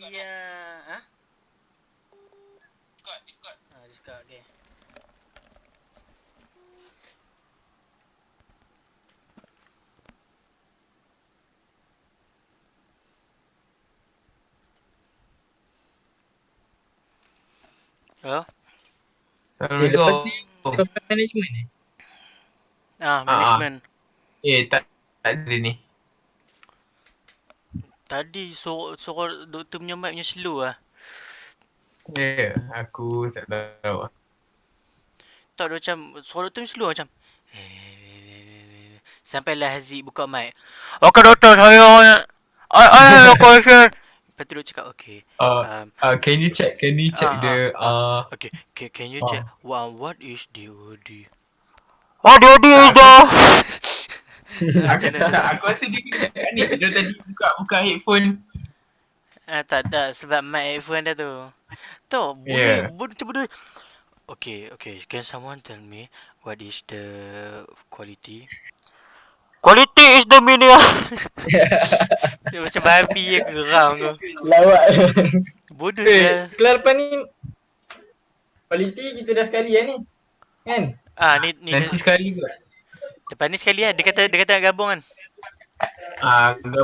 Ya. Ha? Discord. Discord, okay. Hello? Lepas ni software management ni? Management. Tak ada ni. Tadi suara doktor punya mic punya slow lah. Aku tak tahu. Tak ada macam, suara doktor ni slow macam. Sampailah Haziq buka mic. Okay doktor, saya I have a question. Lepas tu dia cakap, okay. Can you check the Okay, can you check what is DOD? Oh, DOD is the... Macam mana? Aku rasa dia kena ni. Dia tadi buka headphone. Tak, sebab mic headphone dah tu. Tu, boleh. Okay, can someone tell me what is the quality? Quality is the meaning. Dia macam babi yang geram tu. Lawak. Bodoh je. Kelar lepas ni quality kita dah sekali ni. Kan? Ni Nanti sekali kot. depan ni sekali lah. Dia kata nak gabung kan.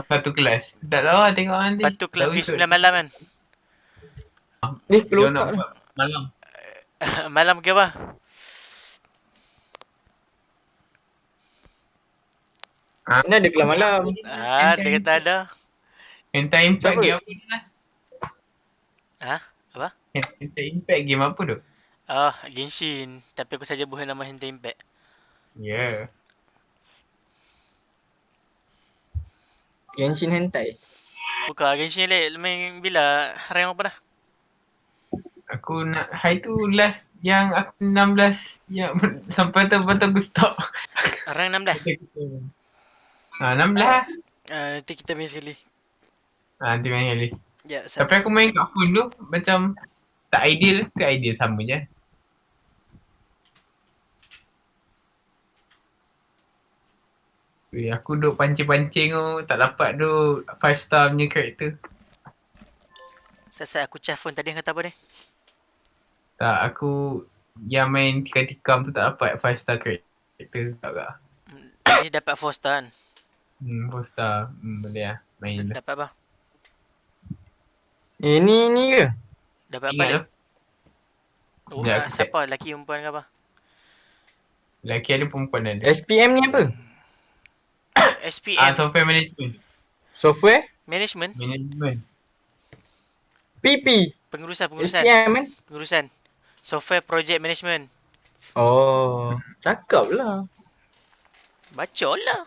Satu kelas. Tak tahu lah, tengok nanti. Lepas tu kelas pergi 9 malam kan. Dia nak buat malam. Malam ke apa? Mana ada kelas malam? Dia kata ada. Entah impact game apa tu lah. Apa? Entah impact game apa tu? Genshin. Tapi aku saja buat nama Hentai Impact. Ya. Genshin hentai. Bukan Genshin main bila? Rank apa dah? Aku nak high tu last yang aku 16 yang sampai betul-betul aku stop. Rank 16? 16 lah. Nanti kita main sekali. Nanti main sekali. Ya, tapi aku main kat phone tu macam tak ideal ke ideal sama je. Aku duk pancing-pancing tu tak dapat tu 5 star punya karakter. Sasat aku charge phone tadi kata apa ni? Tak, aku yang main tikam-tikam tu tak dapat 5 star karakter tak tak. Dia dapat 4 star kan? 4 star. Boleh lah main. Dapat apa? Ni ke? Dapat apa ni? Siapa? Lelaki perempuan ke apa? Lelaki ada, perempuan ada. SPM ni apa? SPM. Software management. Software? Management. PP. Pengurusan. SPM kan? Pengurusan. Software Projek Management. Oh, cakap lah. Baca lah.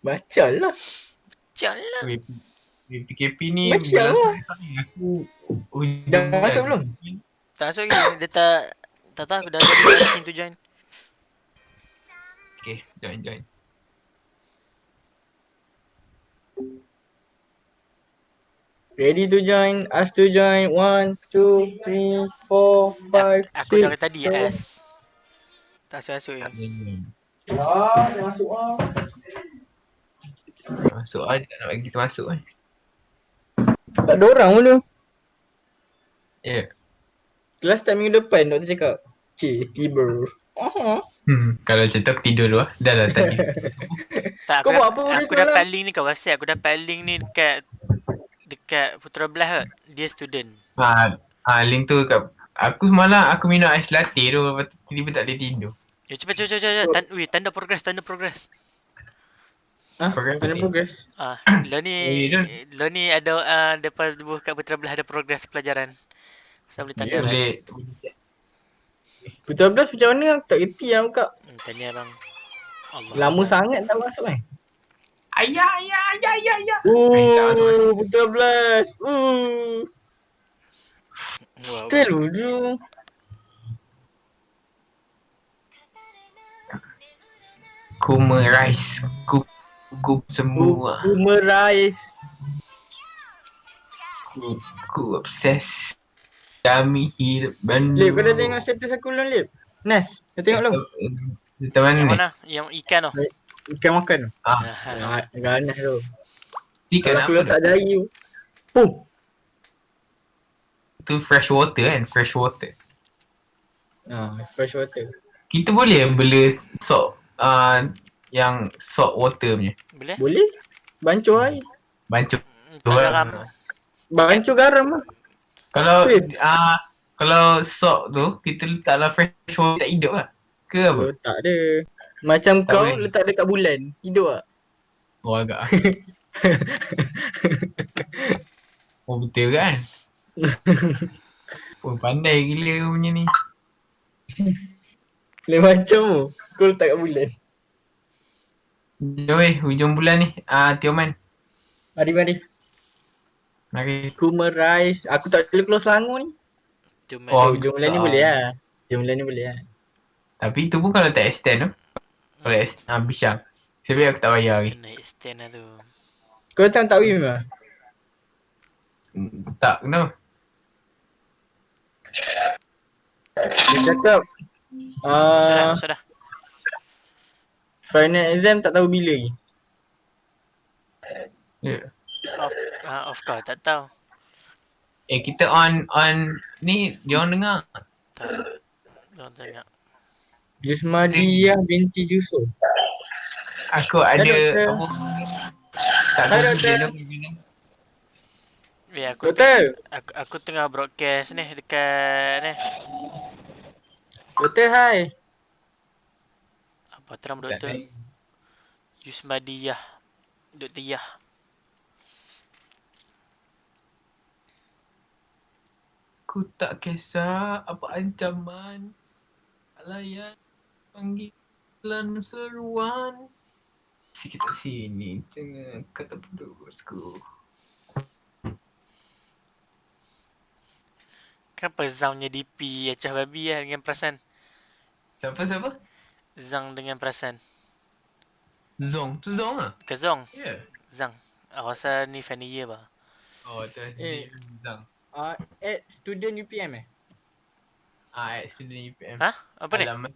Baca lah. PKP ni baca lah. Aku dah masuk belum? Tak masuk lagi. Dia tak tahu aku dah asking to join. Okay, join. Ready to join, ask to join. 1, 2, 3, 4, 5, 6. Aku dah tadi S. Tak masuk ya. Dah masuk lah. Masuk lah, tak nak bagi kita masuk kan. Tak ada orang pun tu. Ya. Kelas start minggu depan, doktor cakap. Tiba. Kalau macam tu aku tidur dulu lah. Dah tadi. Tak, Kau buat apa aku dapat link ni kat WhatsApp. Aku dapat link ni dekat Putra Belah. Dia student. Link tu kat aku semalam aku minum ais latte tu, lepas tu tiba-tiba tak boleh tidur. Cepat. Tanda progress. Tanda progress. Lo ni ada depan kat Putra Belah ada progress pelajaran. Saya boleh tanda boleh. Putra Belas macam mana? Tak kerti lah buka. Tanya abang. Allah. Lama sangat tak masuk kan? Ayah. Putra Belas. Terludu. Kumerais. Ku semua. Kumerais. Ku obses. Kami hidup Bandung. Lip, kau dah tengok status aku belum, Lip? Nas, dah tengok belum? Status mana ni? Yang mana? Yang ikan tu? Ikan makan tu. Ah. Ganas tu. Ikan Kalau aku apa tu? letak jari tu. Pum. Tu fresh water kan? Fresh water. Fresh water. Kita boleh bela salt yang salt water punya. Boleh? Boleh? Bancuh air. Bancuh Tak lah. garam. Bancuh garam lah. Kalau Wait. kalau salt tu kita letaklah fresh water tak hidup lah. Ke apa? Oh, tak ada. Macam Tak kau boleh. letak dekat bulan. Hidup tak? Oh agak ah. Oh betul kan? Oh pandai gila kau punya ni. Lain macam tu. Kau letak kat bulan. Jom hujung bulan ni. Tioman. Mari. Mari. Kurma rice. Aku tak boleh keluar Selangor ni. Cuma Oh, Hujung bulan ni boleh lah. Hujung bulan ni boleh lah. Tapi tu pun kalau tak extend tu. Kalau extend Bishang. Sebab aku tak bayar lagi. kena extend lah tu. Kau datang tak win memang? Tak, kenapa? Dia cakap Masuk dah. final exam tak tahu bila lagi. Ya. Of course, tak tahu. Kita on ni dia orang dengar. Tak. Jangan tengok. Jusmadiyah binti Jusuf. Aku ada doktor. apa tak Hai, tahu doktor. dia. Doktor. Aku tengah broadcast ni dekat ni. Doktor hai. Apa terang doktor? Yusmadiyah. Doktor Yah. Ku tak kisah apa ancaman. Layan panggilan seruan. Sikit tak sini jangan kata pedusku. Kenapa Zangnya DP Acah babi lah dengan perasan? Siapa? Zang dengan perasan. Zong. Tu Zong ah? Ke Zong? Ya. Yeah. Zang. Aku rasa ni final year bah. Oh, tu Zong. At student UPM Student UPM. Ha? Apa ni? Alam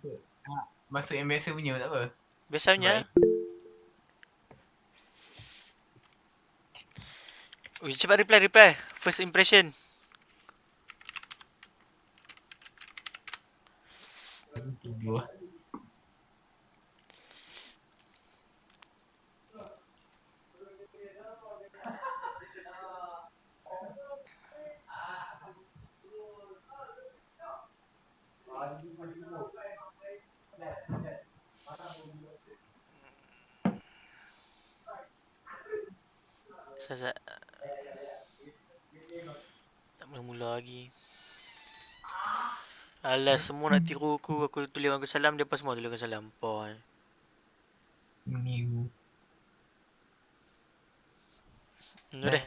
masuk yang biasa punya tak apa. Biasanya. Ui, cepat reply. First impression. Tidur. Saya tak mula lagi. Alah, semua nak tiru aku. Aku tulis aku salam, dia semua tulis aku salam. Boy. Minggu. Dah.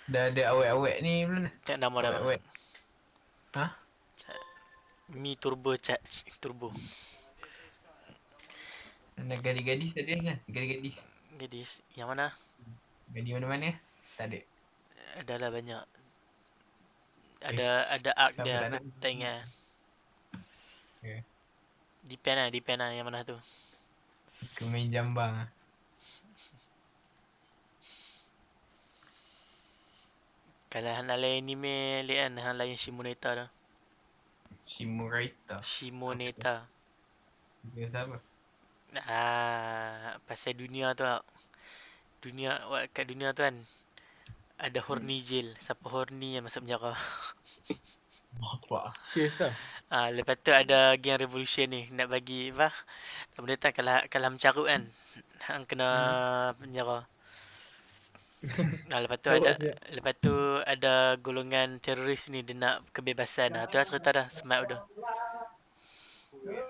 Dah ada awet-awet ni belum? Tak nama dah. Awet-awet. Ha? Mi turbo charge. Turbo. Ada gadis-gadis tadi kan? Gadis-gadis. Gadis. Yang mana? Gadis mana-mana? Tak ada. Adalah banyak. Ada arc dia. Aku tak ingat. Okay. Depend lah yang mana tu. Aku main jambang lah. Kalau hang lain anime lihat kan, hang lain Shimoneta dah. Shimoneta. Dia siapa? Pasal dunia tu tau. Kat dunia tu kan ada horny jail. Siapa horny yang masuk penjara. Apa? Serius lah. Lepas tu ada geng revolution ni nak bagi apa? Tak boleh tak kalau mencarut kan. Hang kena penjara. Lepas tu ada golongan teroris ni dia nak kebebasan. Tu lah cerita dah smart dah.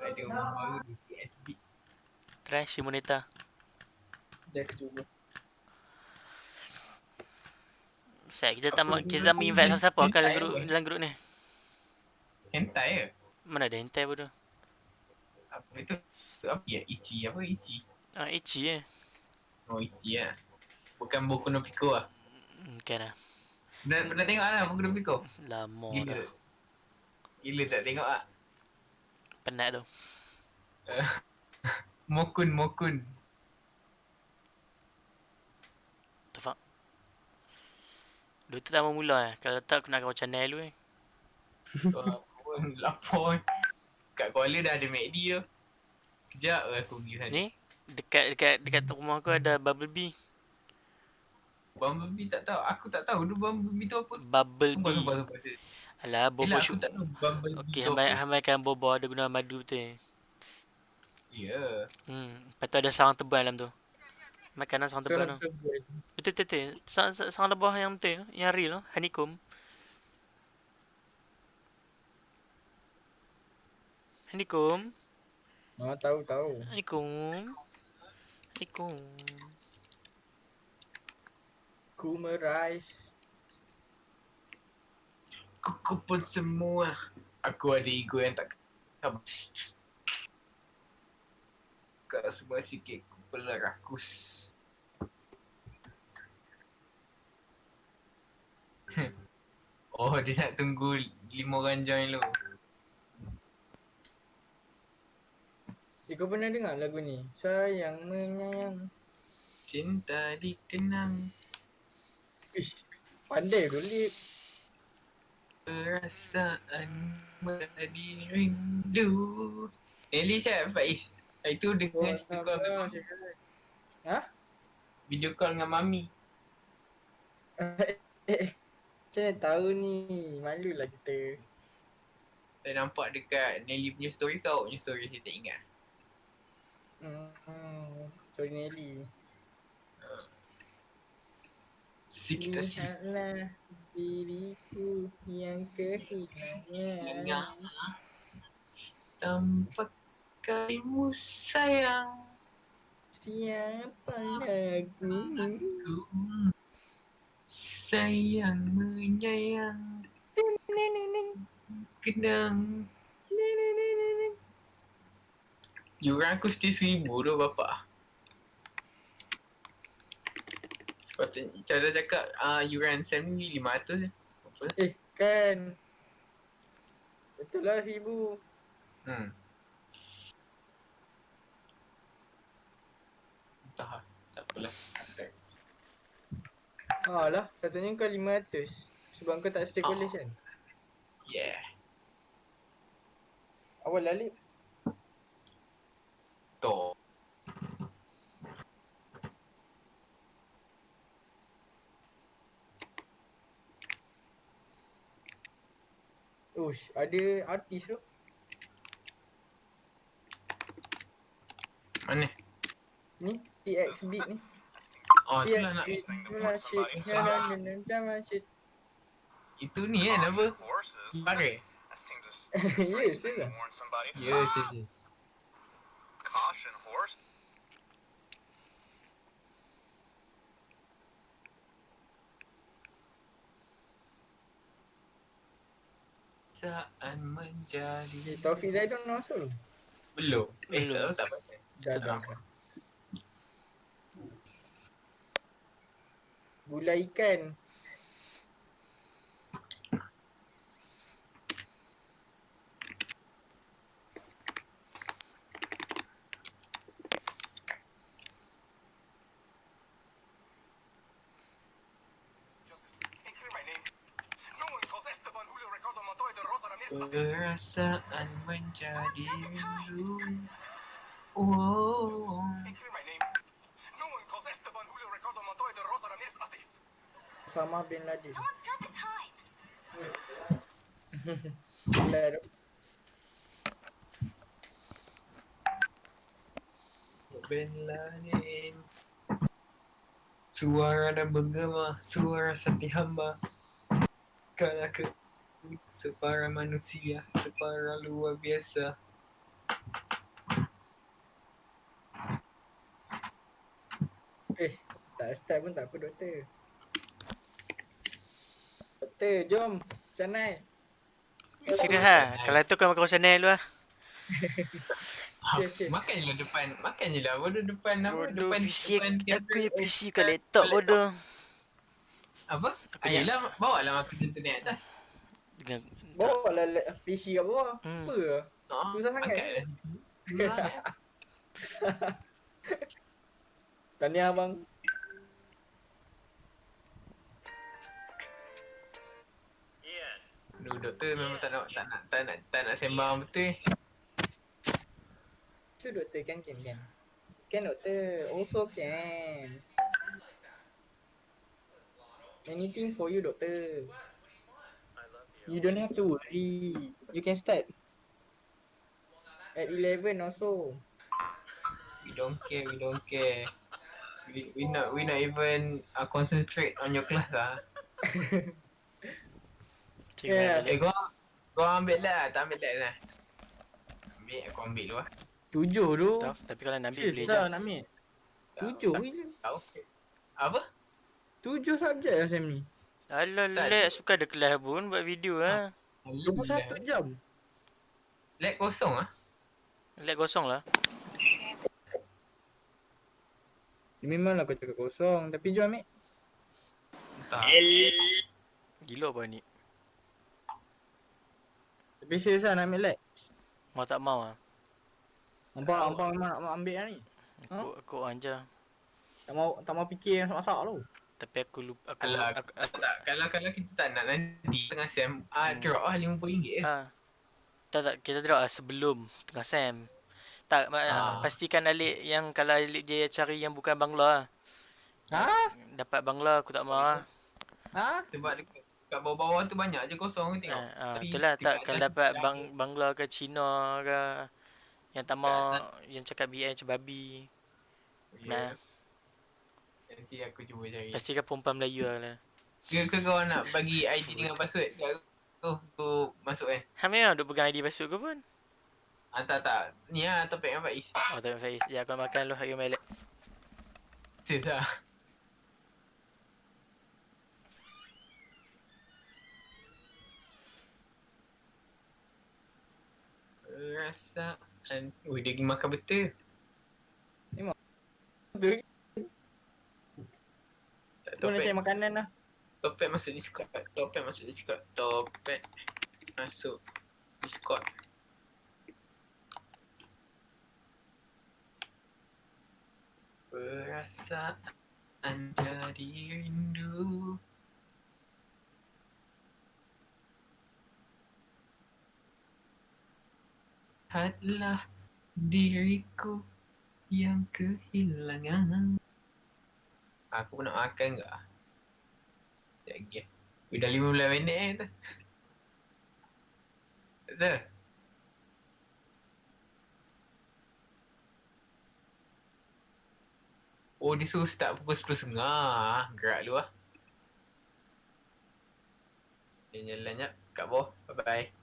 Ada orang baru di PSB. Try Shimoneta. Dah cuba. Kita tak invite siapa-siapa kan dalam grup ni. Hentai ke? Mana ada hentai pun tu. Apa itu? Apa ya? Ichi. Apa Ichi? Ichi Oh Ichi lah. Bukan Boku no Pico lah. Kan lah. Pernah tengok lah Boku no Pico? Lama Gila. dah. Gila tak tengok lah. Penat tu. Mokun. Tu Doktor tak mau mula Kalau tak aku nak kau channel dulu Aku pun lapar. Kat Kuala dah ada McD tu. Kejap aku pergi sana. Ni dekat rumah aku ada Bumblebee. Bumblebee tak tahu. Aku tak tahu tu Bumblebee tu apa. Bumblebee. Sumpah. Alah bobo Yelah aku tak tahu Bumblebee Okey, tu apa. hamaikan bobo ada guna madu betul. Ya. Lepas tu ada sarang terbang dalam tu. Makanan sarang terbang tu. Betul. Sarang lebah yang betul, yang real tu, honeycomb. Honeycomb. Tahu. Honeycomb. Kumerais. Kuku pun semua. Aku ada ego yang tak kamu. Kau semua sikit kepala rakus. Oh, dia nak tunggu 5 orang join dulu. Kau pernah dengar lagu ni? Sayang menyayang. Cinta dikenang. Ish, pandai tu lip. Perasaan menjadi rindu. Nelly siap Faiz. Itu dengan video call dengan Mami. Ha? Video call dengan Mami. Macam mana tahu ni? Malulah kita. Saya nampak dekat Nelly punya story kau punya story saya tak ingat. Sorry Nelly. Sikit asyik. Lihatlah diriku yang kehilangan. Tanpa kalimu sayang. Siapa lagu? Sayang menyayang. Kenang. Yuran aku still 1,000 tu bapak. Sepatutnya cara cakap yuran Sam ni 500 je. Apa? Kan. Betul lah 1,000. Entah lah. Tak apalah. Lah, katanya kau 500. Sebab kau tak stay college kan? Yeah. Awal lah lip. Toh. Ush, ada artis tu. Mana? Ni, TX Beat ni. Oh, itulah nak. Itu ni kan apa? Pakai? Ya, betul lah. Ya, betul. Saat menjadi. Taufik Zaidon masuk tu. Belum. Belum. Tak pakai. Dah. Gulai ikan. Perasaan menjadi rindu. Oh. Sama bin Laden. Gulai tu. Bin Laden. Suara dan bergema, suara hati hamba. Kalau ke separa manusia, separa luar biasa. Tak start pun tak apa doktor. Doktor, jom. Sanai. Serius lah. Kalau tu kau makan channel dulu lah. Makan je lah depan. Makan je lah. Bodoh depan apa? Bodoh Depan PC depan aku punya PC kat laptop bodoh. Apa? Yelah, bawa lah makan internet atas. Bawa lah PC kat bawah. Apa lah? Susah sangat. Angkat lah. Tahniah abang. doktor memang tak nak sembang betul. Tu doktor kan. Kan doktor also can. Anything for you doktor. You don't have to worry. You can start at 11 also. We don't care. We not even concentrate on your class lah. Cikgu main Yeah. balik. Kau ambil lah, tak ambil lah. Aku ambil dulu lah. 7 tu. Tahu, tapi kalau nak ambil boleh je. Susah nak ambil. 7 je. Tahu. Apa? 7 subjek lah Sam ni. Alah, Tak, lek suka ada kelas pun buat video ah. 21 jam. Lab kosong ah. Lek kosong lah. Memanglah kau cakap kosong. Tapi jom ambil. Tak. Gila apa ni? Tapi serius lah nak ambil lab. Mau tak mau ah. Hampa memang nak ambil lah ni. Aku anja. Tak mau fikir yang masak tu. Tapi aku lupa Kalau kita tak nak nanti tengah sem drop lah RM50 tak kita drop lah sebelum tengah sem. Tak pastikan Alik yang kalau Alik dia cari yang bukan Bangla lah. Dapat Bangla aku tak mau lah. Sebab kat bawah-bawah tu banyak je kosong tengok. Itulah tak kalau dapat Bangla ke Cina ke yang tak mau yang cakap BI macam babi. Nah, nanti aku cuba cari. pastikan perempuan Melayu lah. Ke kau nak bagi ID dengan password kat tu masuk kan? Memang duk pegang ID password ke pun? Tak. Ni lah topik dengan Faiz. Oh, tak Faiz. Ya, kau makan lu hari melek. Sis lah. Perasaan. Dia pergi makan betul. Betul. Kau nak Topik cari makanan lah. masuk Discord. Topik masuk Discord. Perasaan jadi rindu. Lihatlah diriku yang kehilangan. Aku nak makan ke? Sekejap lagi. Dah 15 minit tu. Tak? Oh, dia suruh start pukul 10.30. Gerak dulu lah. Dia jalan jap kat bawah. Bye-bye.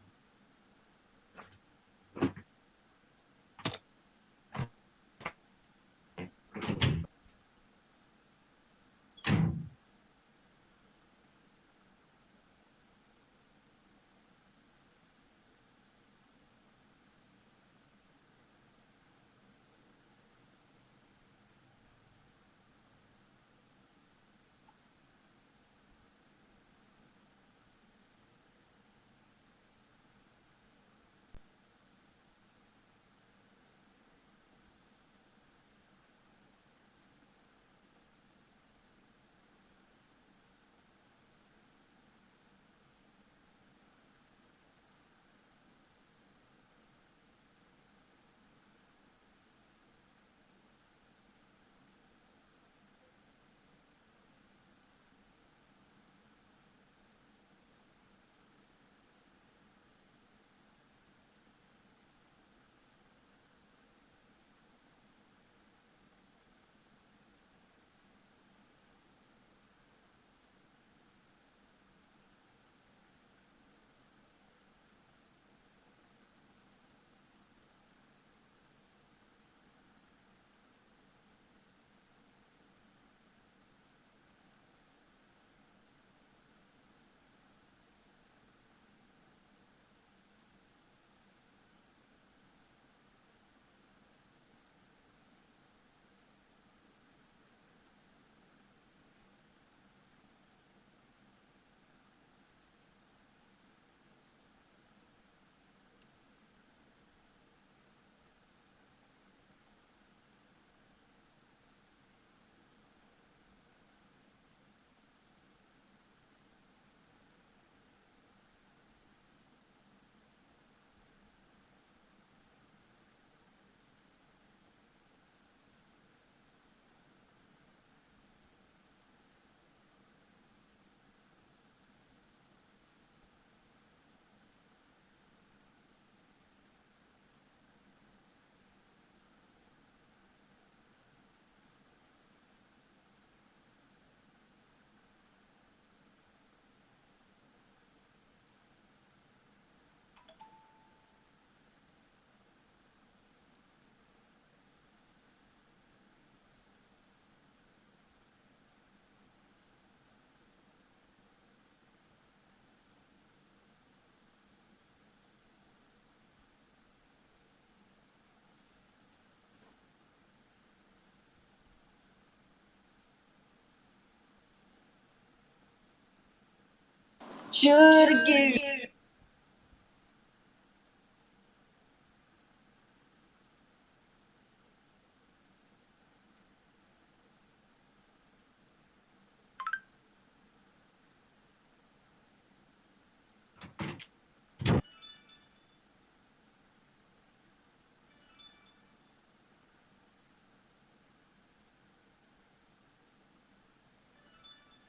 Should give.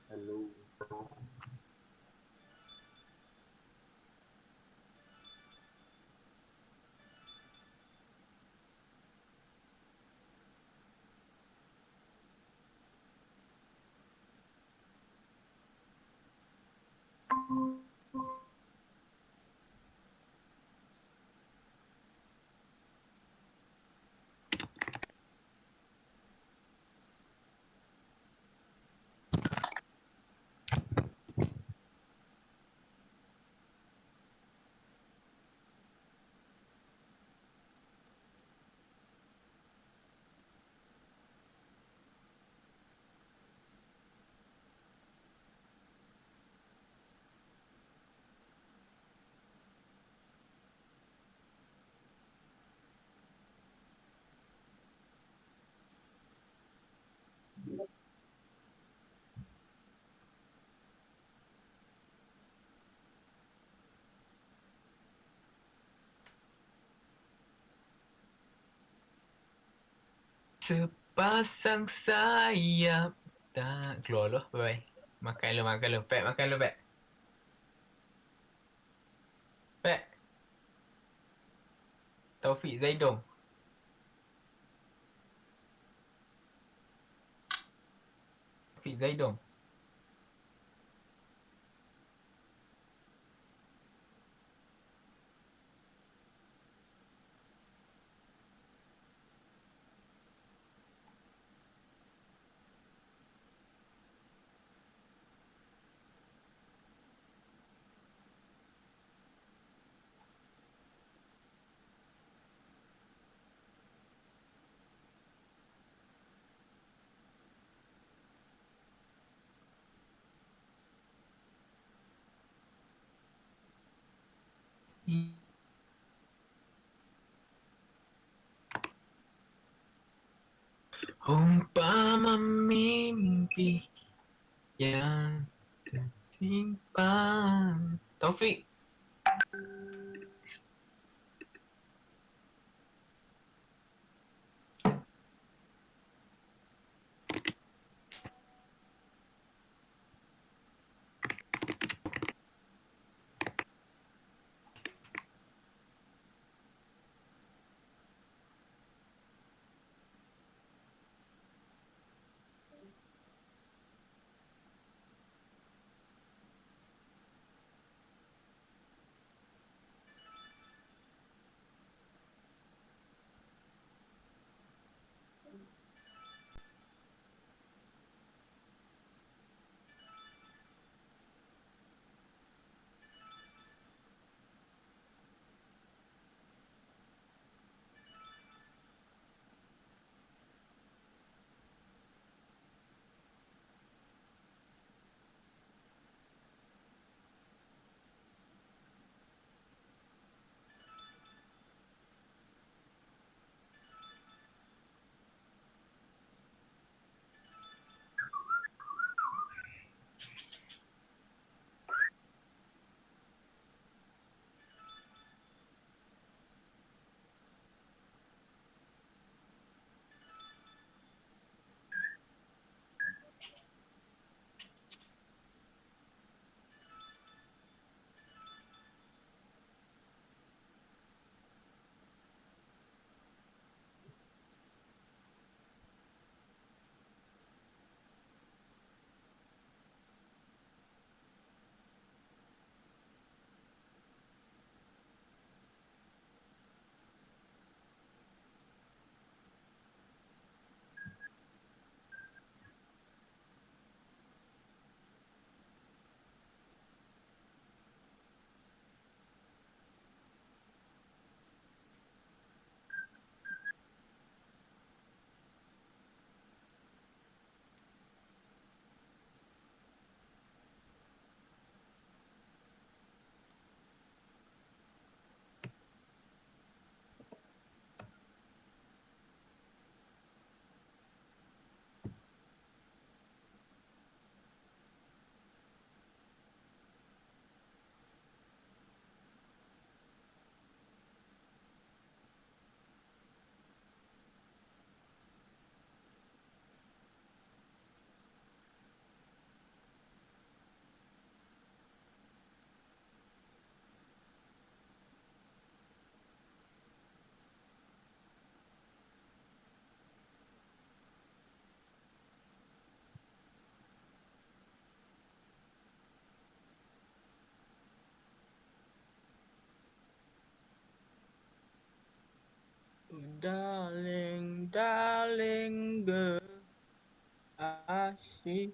Hello. Sepasang sayap tak keluar loh. Bye. Makan lu. Pek, makan lu, Pek. Pek. Taufik Zaidong. Taufik Zaidong. Umpama mimpi yang tersimpan. Taufik. Darling, darling girl, asyik.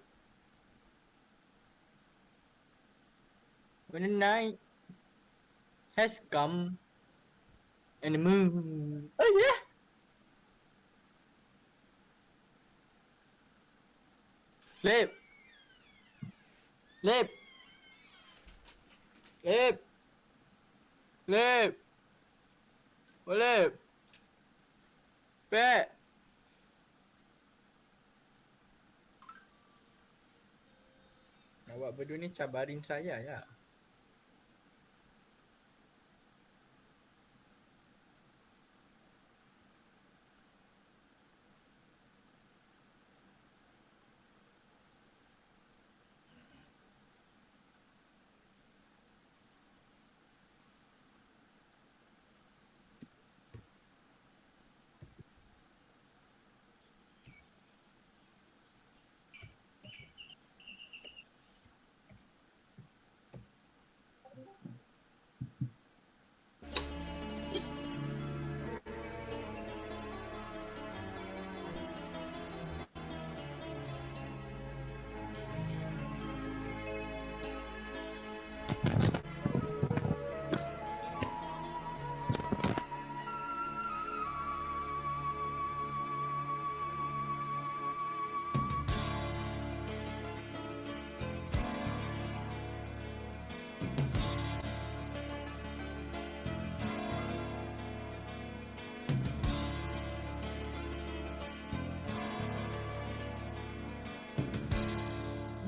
When the night has come and the moon. Oh yeah. Lip, lip, lip, lip, lip. Pet. Awak berdua ni cabarin saya ya.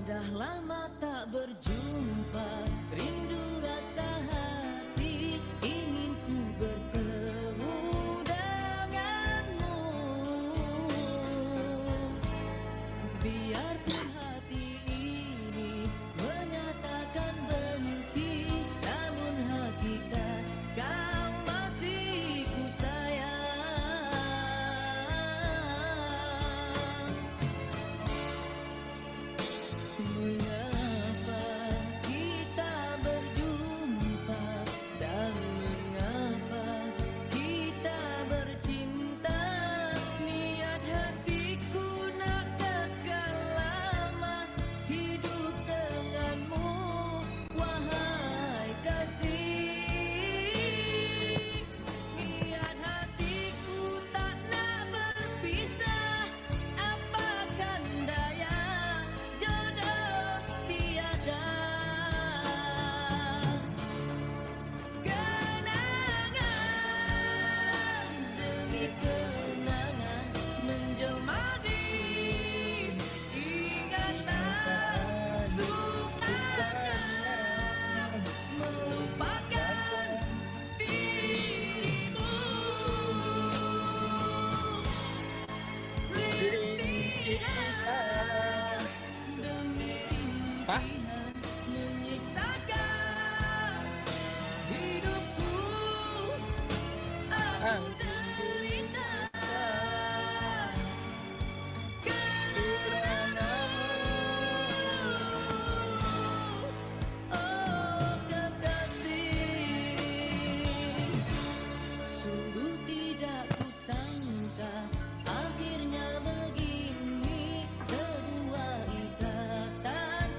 Dah lama tak berjumpa, rindu rasa hati, ingin ku bertemu denganmu. Biarpun hati ini menyatakan benci, namun hakikat kau masih ku sayang. Mengapa kita berjumpa dan mengapa kita bercinta? Niat hatiku nak kekal lama hidup denganmu, wahai kasih. Niat hatiku tak nak berpisah, apakan daya jodoh tiada. Kenangan demi kenangan menjelma di ingatan, sukanya melupakan dirimu. Rintihan demi rintihan menyiksakan hidupku, aku derita karenamu, oh kekasih. Sungguh tidak kusangka akhirnya begini, sebuah ikatan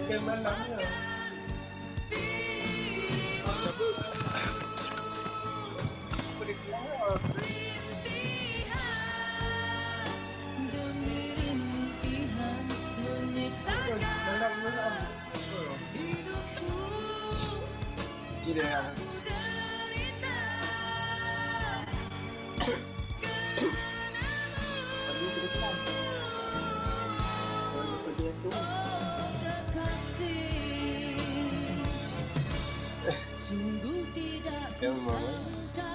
Bukan malam lah. Boleh keluar. Demi rintihan menyiksakan Malam. hidupku. Kira lah. Ku derita Tadi kita keluar. Kalau kerja tu. oh kekasih. Sungguh tidak kusangka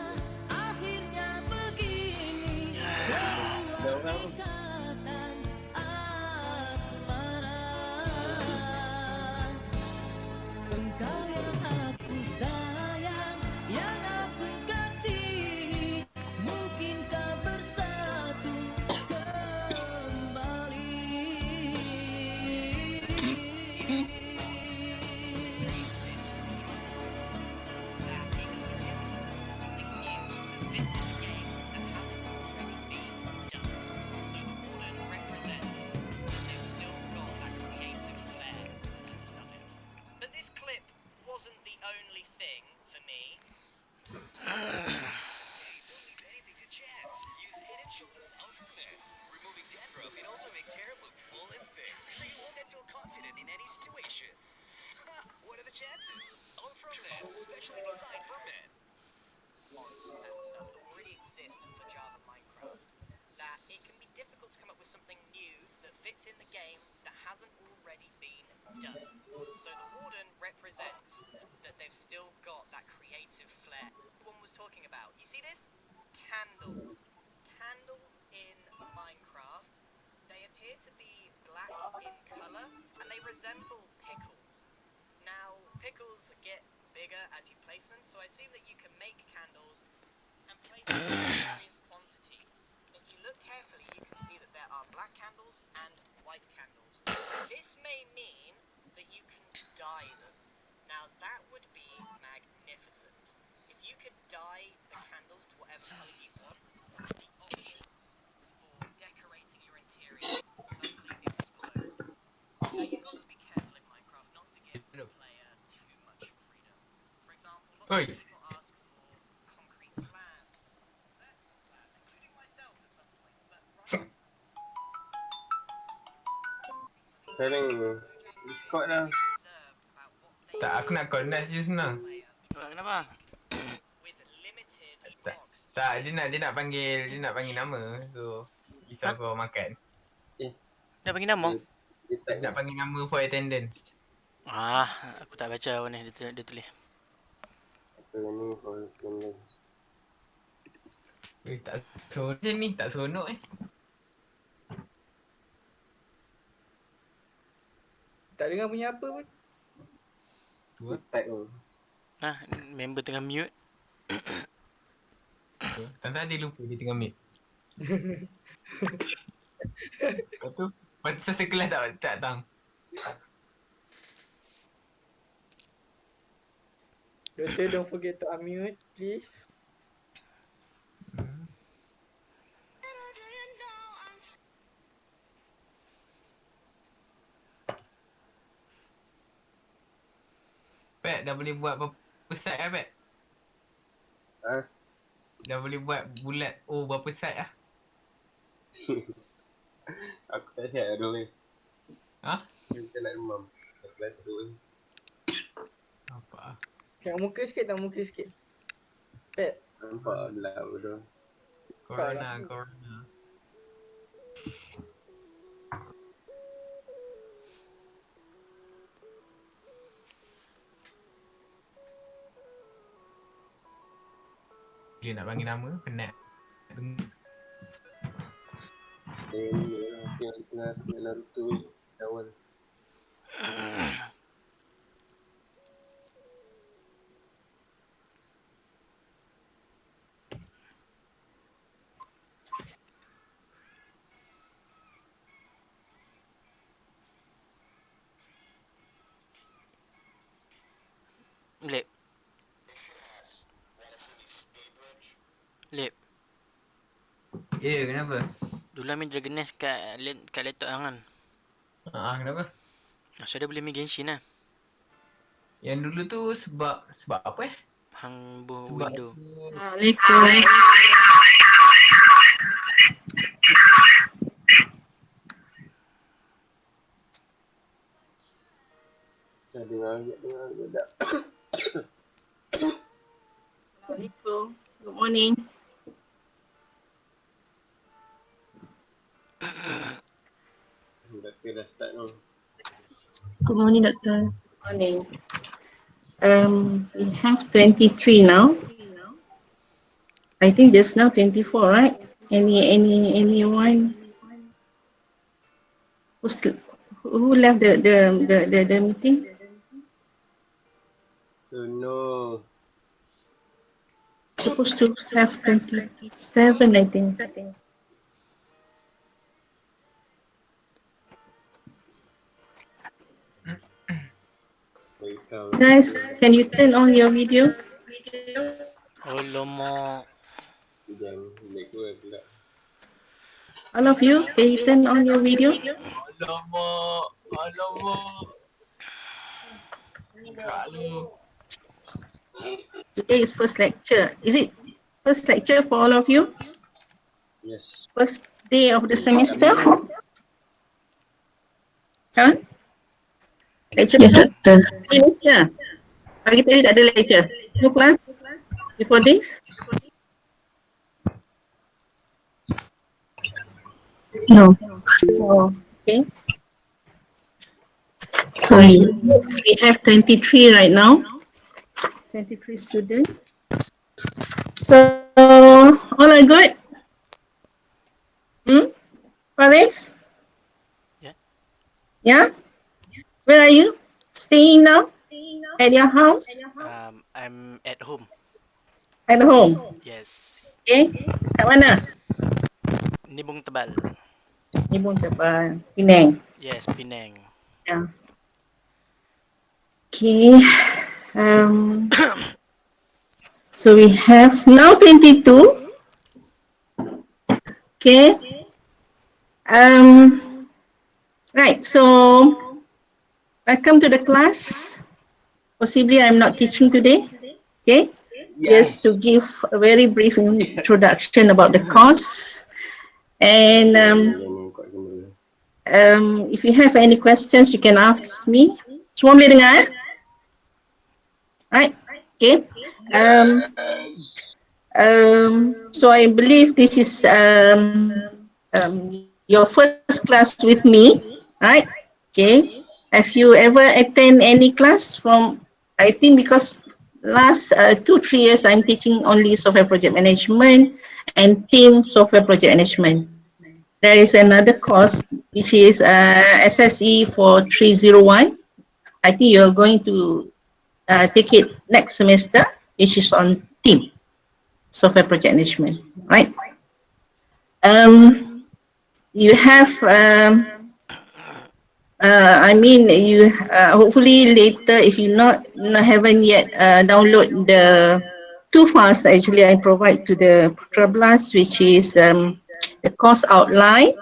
akhirnya begini. Sebuah ikatan asmara. Engkau yang aku sayang, yang aku kasihi, mungkinkah bersatu kembali. But this clip wasn't the only thing for me. Anything to chance. Use Head and Shoulders Ultra Net. Removing dandruff, it also makes hair look full and thick, so you look and feel confident in any situation. What are the chances? Ultra Net, specially designed for men. Mods and stuff that already exist for Java Minecraft, that it can be difficult to come up with something new that fits in the game that hasn't already been done. So the Warden represents that they've still got that creative flair one was talking about. You see this? Candles. Candles in Minecraft, they appear to be black in colour and they resemble pickles. Now, pickles get bigger as you place them, so I assume that you can make candles and place them in various quantities. If you look carefully, you can see that there are black candles and white candles. This may mean that you can dye them. Now, that would be magnificent. If you could dye the candles to whatever colour you want, the options for decorating your interior suddenly explode. Now, you've got to be careful in Minecraft not to give the player too much freedom. For example, lots Oi. of people ask for concrete slabs, vertical slabs, including myself at some point. But right Sekarang Discord dah. reserved about what they Tak, aku nak connect je senang. player Kenapa? with limited Tak, blocks. tak dia nak panggil nama. So risau kau makan. Dah panggil nama? Dia Dia type nak panggil nama for attendance. Aku tak baca apa ni dia tulis. apa ni for attendance. Tak seronok je ni, tak seronok Tak dengar bunyi apa pun. Tu Dia type tu. Member tengah mute. Tentang dia lupa dia tengah mute. Lepas tu, satu kelas tak datang. Doctor, don't forget to unmute, please. Pat, dah boleh buat berapa side lah Pat? Ha? Dah boleh buat bulat berapa side lah? Aku tak siap dah weh. Ha? Kita nak demam. Tak kelas tu weh. Apa? Tengok muka sikit, tengok muka sikit. Pat, Nampak gelap bodoh. Corona. Dia nak panggil nama, penat. Tunggu. Ni lah. Tengah dalam tu weh. Awal. Lip. Ya, kenapa? Dulu Amin Dragon Nest kat laptop hang kan. Kenapa? So dia boleh main Genshin lah. Yang dulu tu sebab apa Hang buh Sebab window. Assalamualaikum. Saya dengar tak? Assalamualaikum. Good morning. Doctor dah start tu. Good morning, Doctor. Morning. We have 23 now. I think just now 24, right? Anyone who left the meeting? So no. Supposed to have 27, I think. Guys, can you turn on your video? Alamak. Jangan naik keluar pula. All of you, can you turn on your video? Alamak. Kalau Today is first lecture. Is it first lecture for all of you? Yes. First day of the semester? Huh? Lecture Yes, Doctor. lecture. Pagi tadi tak ada lecture. No class before this? No, Oh, okay. sorry. We have 23 right now. 23 students. So, all are good? Paris? Yeah. Yeah? Where are you? Staying now? At your house? I'm at home. At home? Yes. Okay. Kat mana? Nibung tebal. Ibu Tebal, Penang. Yes, Penang. Yeah. Okay. So we have now 22. Okay. Right. So welcome to the class. Possibly I'm not teaching today. Okay. Just to give a very brief introduction about the course. And if you have any questions, you can ask me. Semua boleh dengar? Right. Okay. So I believe this is your first class with me, right? Okay. Have you ever attend any class from? I think because last 2-3 years I'm teaching only software project management and team software project management. There is another course which is SSE4300-1. I think you're going to take it next semester, which is on team software project management, right? You have, I mean, you hopefully later, if you haven't yet download the 2 files actually I provide to the Putra which is the course outline,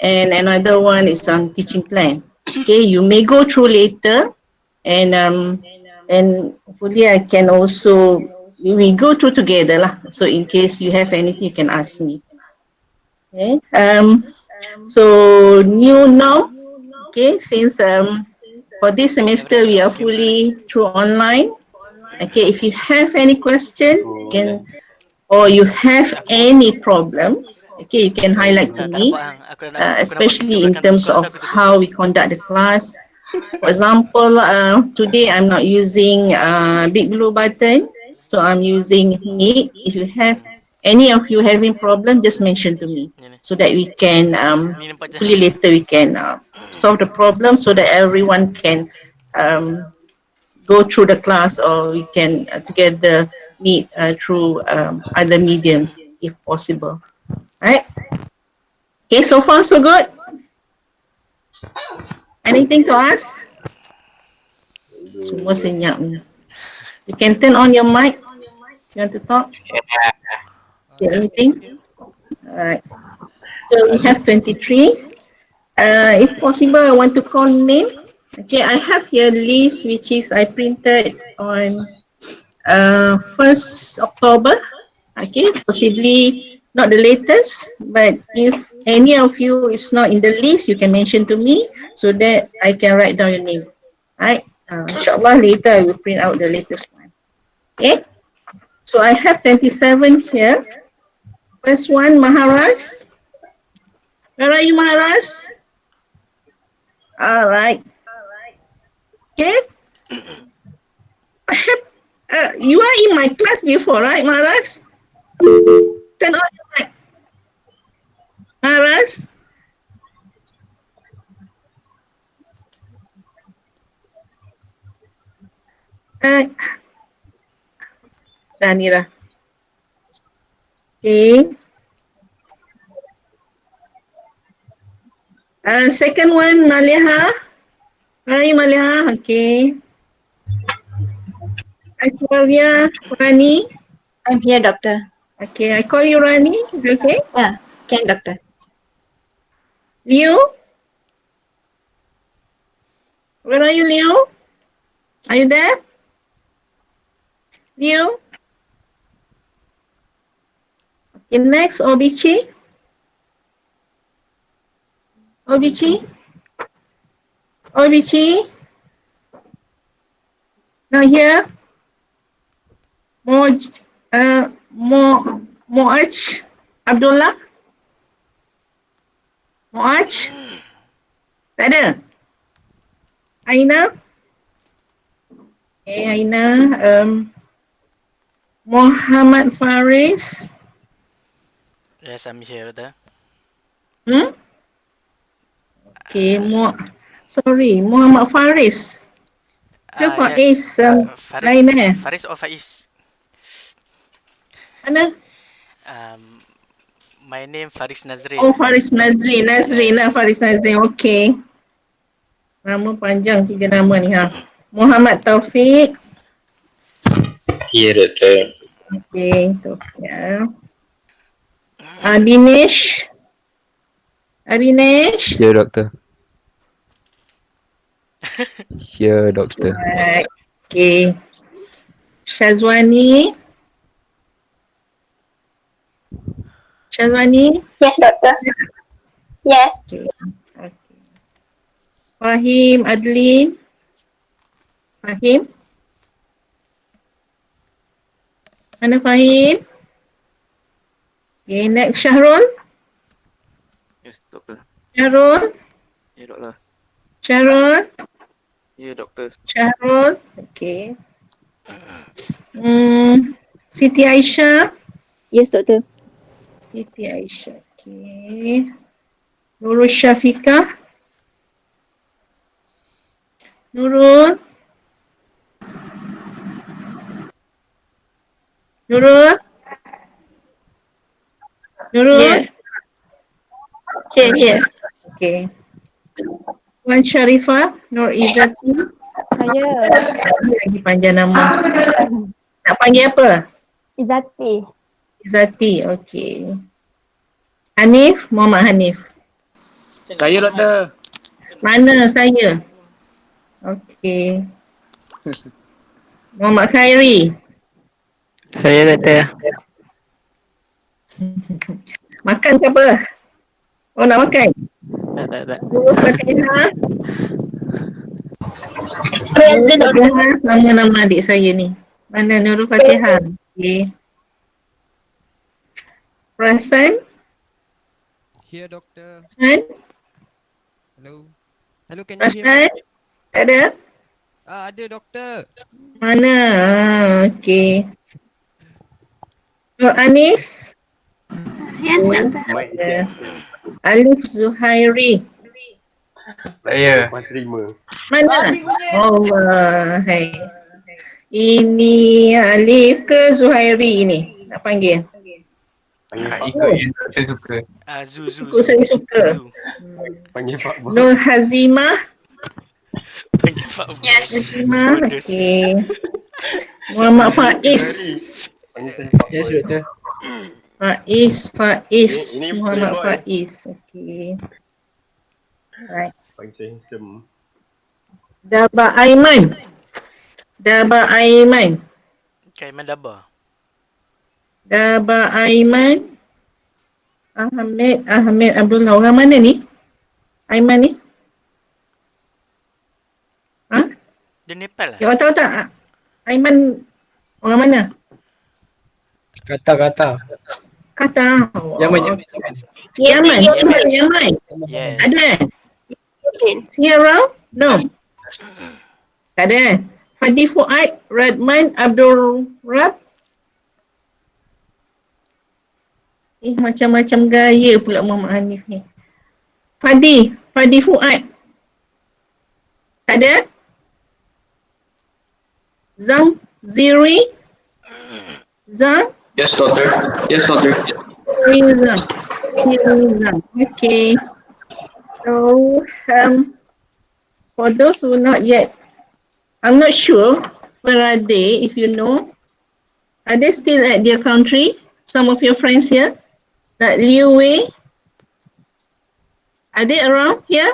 and another one is on teaching plan. Okay, you may go through later, and hopefully I can also, we go through together lah. So in case you have anything, you can ask me. Okay. So new now. Okay, since for this semester we are fully through online. Okay, if you have any question, you can, or you have any problem, okay, you can highlight to me, especially in terms of how we conduct the class. For example, today I'm not using Big Blue button, so I'm using Meet. If you have any of you having problem, just mention to me so that we can, hopefully later we can solve the problem so that everyone can go through the class, or we can together meet through other medium if possible. Right? Okay, so far so good. Anything to ask? Semua senyap ni. You can turn on your mic. You want to talk? Yeah. Anything? Alright. So we have 23. If possible, I want to call name. Okay, I have here list which is I printed on 1st October. Okay, possibly not the latest, but if any of you is not in the list, you can mention to me so that I can write down your name. Right? Inshallah later I will print out the latest one. Okay, so I have 27 here. First one, Maharas. Where are you, Maharas? All right. Okay. I have, you are in my class before, right, Maharas? Turn on your mic. Maharas? Danira. Okay. Second one, Maliha. Where are you, Maliha? Okay. Aishwarya, Rani. I'm here, doctor. Okay, I call you Rani. Is it okay? Yeah, can doctor. Leo? Where are you, Leo? Are you there? Leo? Okay, next, Obichi. Obichi? Obichi? Not here. Moj, Moach Abdullah? Moach? Tak ada? Aina? Okay, Aina. Muhammad Faris. Yes, I'm here, Doctor. Okay, Muhammad Faris. Ke Yes. Faiz Faris, lain Faris or Faiz? Mana? My name Faris Nazrin. Oh, Faris Nazrin. Nazrin lah, Yes. Faris Nazrin. Okay. Nama panjang, 3 nama ni ha. Muhammad Taufik. Here, doctor. Okay, Taufik ya. Dinesh. Dinesh. Here, doctor. Here, doctor. Right. Okay. Syazwani. Syazwani. Yes, doctor. Yes. Okay. Okay. Fahim Adlin. Fahim. Mana Fahim? Okay, next Syahrul. Yes, doctor. Syahrul. Ya, doktor. Syahrul. Ya, doktor. Syahrul. Okay. Siti Aisyah. Yes, doctor. Siti Aisyah. Okay. Nurul Syafiqah. Nurul. Nurul. Nurul. Yeah. Here. Okay. Wan Sharifah. Nur Izzati. Saya Lagi panjang nama. Nak panggil apa? Izati. Izzati. Okay. Hanif. Muhammad Hanif. Saya doktor. Mana saya? Okay. Muhammad Khairi. Saya doktor. Makan ke apa? Oh, nak makan? Tak. Nurul Fatihah. Present, Nurul Fatihah. Nama-nama adik saya ni. Mana Nurul Fatihah? Okay. Perasan? Here, doctor. Perasan? Hello. Hello, can you hear me? Perasan? Tak ada? Ada, doctor. Mana? Okay. Nur Anis? Yes, doctor. Alif Zuhairi. Saya. Mas terima. Mana? Allah. Hai. Ini Alif ke Zuhairi ni? Nak panggil? Ikut yang saya suka. Ikut saya suka. Panggil Pak Bos. Nur Hazimah. Panggil Pak Bos. Yes. Hazimah. Okay. Muhammad Faiz. Panggil saya Pak Bos. Yes, doktor. Faiz. Ini Muhammad playboy. Faiz. Okay. Right. Panggil saya handsome. Daba Aiman. Daba Aiman. Kaiman Daba. Daba Aiman. Ahmed Abdullah. Orang mana ni? Aiman ni? Ha? Dia Nepal lah. You tahu tak? Aiman orang mana? Kata. Kata. Yaman. Yaman. Yaman. Yaman. Yes. Ada kan? Here around? No. Tak ada kan? Hadi Fuad, Radman, Abdul Rab. Macam-macam gaya pula Muhammad Hanif ni. Fadi Fuad. Tak ada? Zam, Ziri. Zam. Yes, doctor. Zam. Okay. So, for those who not yet, I'm not sure where are they, if you know. Are they still at their country? Some of your friends here? Like Liu Wei? Are they around here?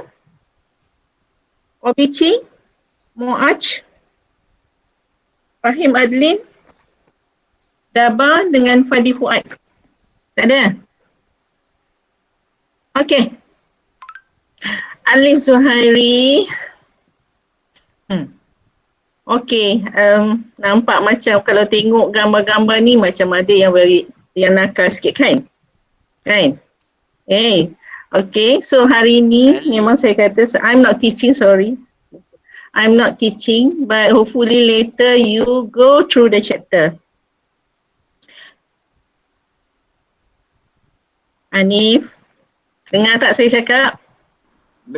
Obici? Moach? Fahim Adlin? Daba dengan Fadi Fuad? Tak ada? Okay. Alif Zuhairi. Okay, nampak macam kalau tengok gambar-gambar ni macam ada yang nakal sikit kan? Kan? Okay, so hari ni memang saya kata I'm not teaching, sorry. I'm not teaching, but hopefully later you go through the chapter. Hanif, dengar tak saya cakap?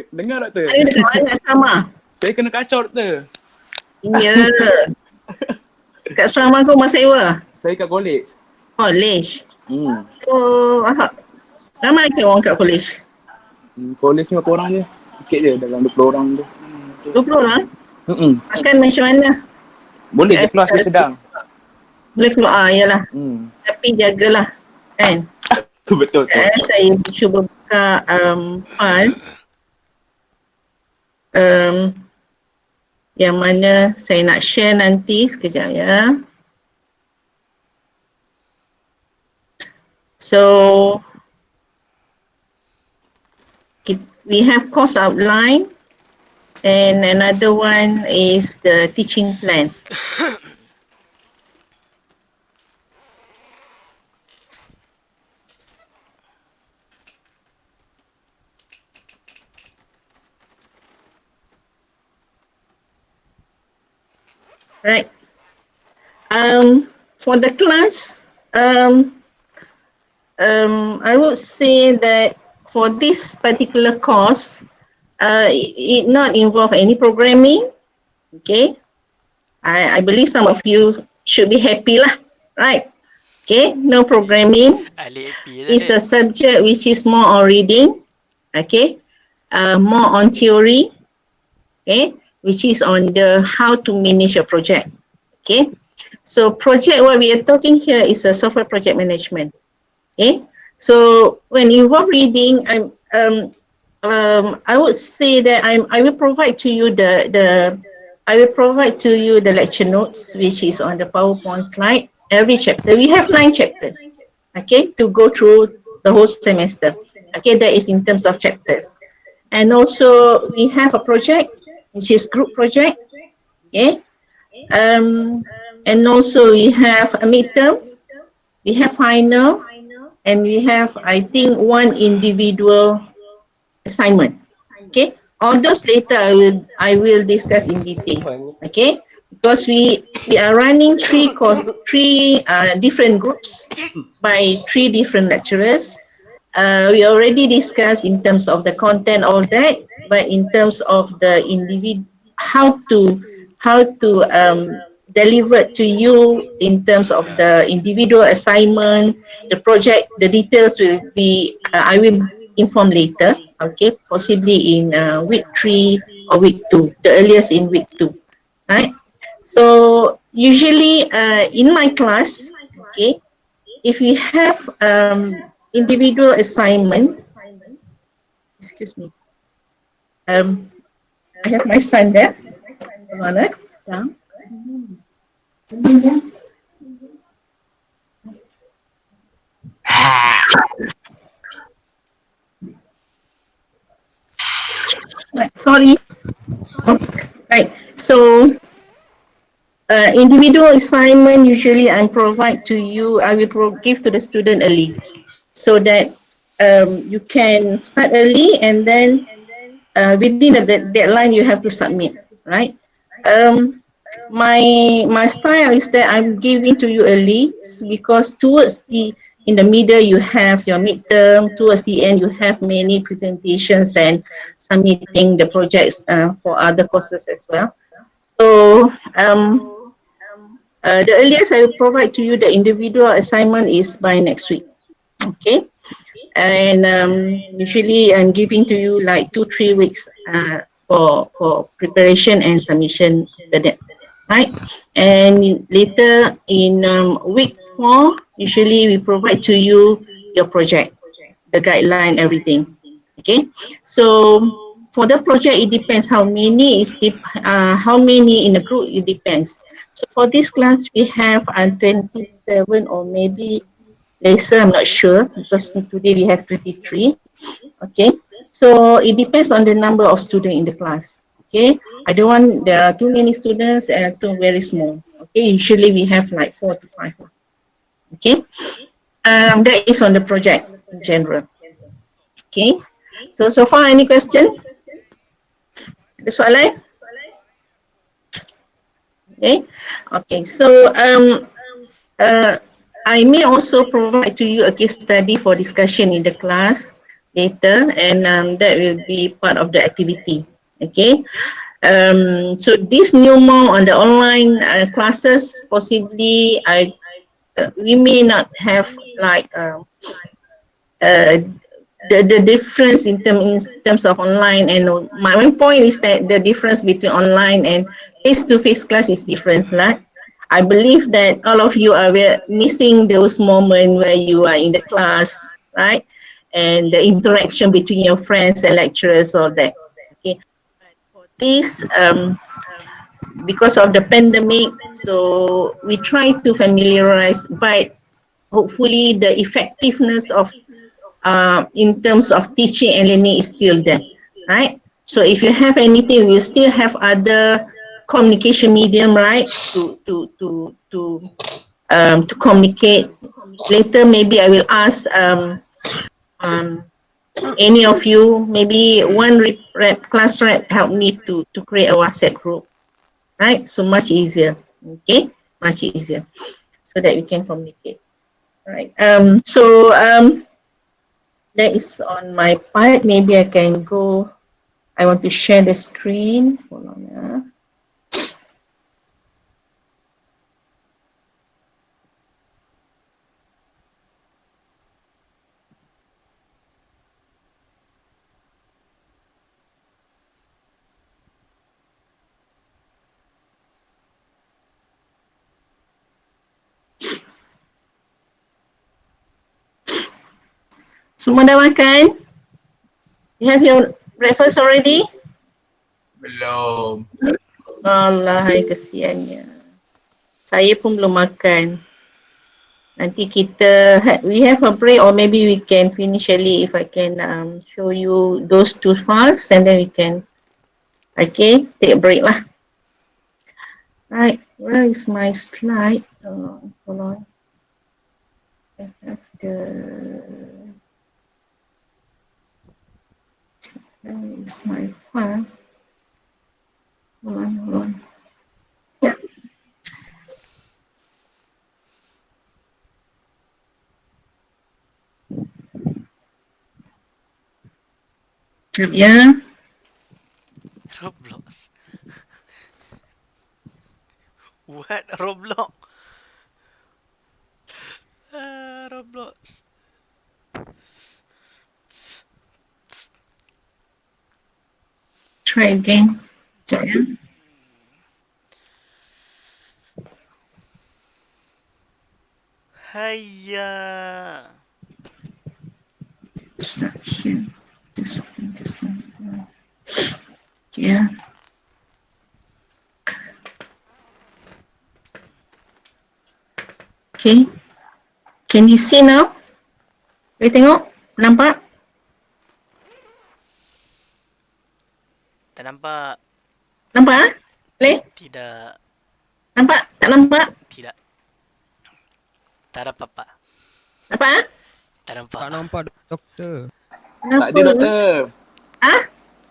Dengar doktor. Saya dekat mana asrama? Saya kena kacau doktor. Ya. Kat asrama kau masa sewa? Saya kat college. College? Hmm. Oh, ramai ke orang kat college? College ni berapa orang je? Sikit je, dalam 20 orang tu. 20 orang? Makan macam mana? Boleh je keluar saya sedang. Boleh keluar, yalah. Tapi jagalah, kan? Betul. Saya cuba buka file. Yang mana saya nak share nanti, sekejap ya. So, we have course outline and another one is the teaching plan. Right. For the class, I would say that for this particular course, it not involve any programming. Okay. I believe some of you should be happy lah, right? Okay, no programming. It's a subject which is more on reading. Okay, more on theory. Okay, which is on the how to manage a project. Okay, so project, what we are talking here is a software project management. Okay, so when involved reading, I would say that I will provide to you the lecture notes, which is on the PowerPoint slide. Every chapter, we have 9 chapters. Okay, to go through the whole semester. Okay, that is in terms of chapters. And also we have a project, which is group project. Okay, and also we have a midterm, we have final, and we have, I think, one individual assignment. Okay, all those later I will discuss in detail. Okay, because we are running 3 different groups by 3 different lecturers. We already discussed in terms of the content, all that, but in terms of the individual, how to deliver to you in terms of the individual assignment, the project, the details will be, I will inform later, okay, possibly in week 3 or week 2, the earliest in week 2, right? So usually in my class, okay, if we have individual assignment, excuse me, I have my son there. Hold on, down. Right, sorry. Right. So individual assignment usually I provide to you, I will give to the student early so that you can start early and then within the deadline you have to submit, right? Um, my style is that I'm giving to you early because towards the in the middle you have your midterm, towards the end you have many presentations and submitting the projects for other courses as well. So the earliest I will provide to you the individual assignment is by next week. Okay, and usually I'm giving to you like 2-3 weeks for preparation and submission after that, right? And later in week 4, usually we provide to you your project, the guideline, everything. Okay, so for the project, it depends how many how many in a group. It depends. So for this class, we have 27 or maybe lesser. I'm not sure because today we have 23. Okay, so it depends on the number of students in the class. Okay, I don't want there are too many students and too very small. Okay, usually we have like 4 to 5. Okay, that is on the project in general. Okay, so far any question? Ada soalan? Okay, okay. So uh, I may also provide to you a case study for discussion in the class later, and that will be part of the activity. Okay. So this new more on the online classes, possibly we may not have like uh, the difference in terms of online and my one point is that the difference between online and face-to-face class is different, right? I believe that all of you are missing those moments where you are in the class, right? And the interaction between your friends and lecturers, all that. Okay. For this, because of the pandemic, so we try to familiarize, but hopefully the effectiveness of in terms of teaching and learning is still there, right? So if you have anything, we still have other communication medium, right? To communicate. Later, maybe I will ask um, any of you, maybe one class rep help me to create a WhatsApp group, right? So much easier, okay? Much easier, so that we can communicate, right? That is on my part. Maybe I can go. I want to share the screen. Hold on. Semua dah makan? You have your breakfast already? Belum. Allah, kesiannya. Saya pun belum makan. Nanti kita, we have a break or maybe we can finish early if I can show you those 2 files and then we can, okay, take a break lah. Right, where is my slide? Hold on. I have where is my file? Hold on. Yeah. Yeah. Roblox. What? Roblox? Roblox. Try again. Yeah. Hiya. It's not here. This one. Yeah. Okay. Can you see now? Boleh tengok? Nampak? Tak nampak. Nampak ah? Boleh? Tidak. Nampak? Tak nampak? Tidak. Tak ada apa-apa. Nampak ah? Tak nampak. Tak nampak doktor. Tak ada doktor. Ah?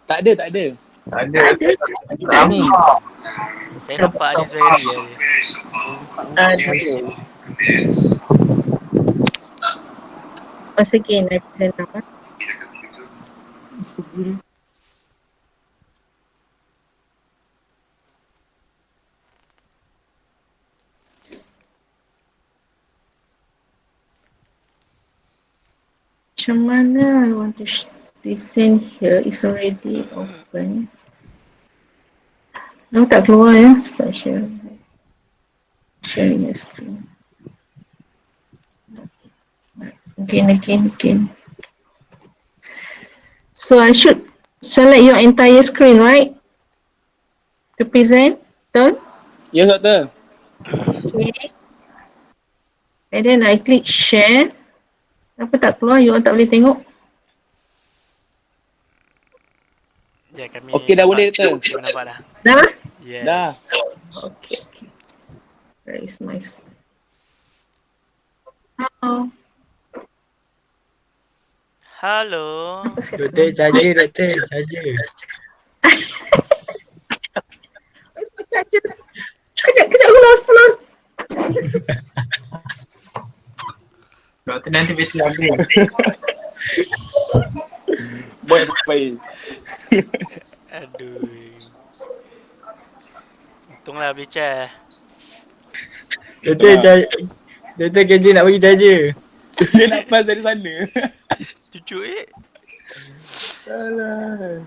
Tak ada, tak ada. Tak ada. Tak ada. Tak ada. Saya nampak ada Zuhairi je. Once again, I present now. Macam mana I want to listen here is already open. No, tak keluar ya. Start sharing. Sharing your screen. Again. So I should select your entire screen, right? To present, betul? Yes, doktor. Okay. And then I click share. Kenapa tak keluar? You all tak boleh tengok? Ya, kami Okey, dah nampak. boleh, doktor. Kami nampak dah. Dah? Yes. Dah. Okay. Where is my Hello. Halo. Apa saya tak Doktor, charger. Where's my charger? Kejap, hold on. Doktor nanti mesti habis. Baik. Aduh. Untunglah beli chair. Doktor kerja nak bagi charger. Dia nak pass dari sana. Cucuk Alah.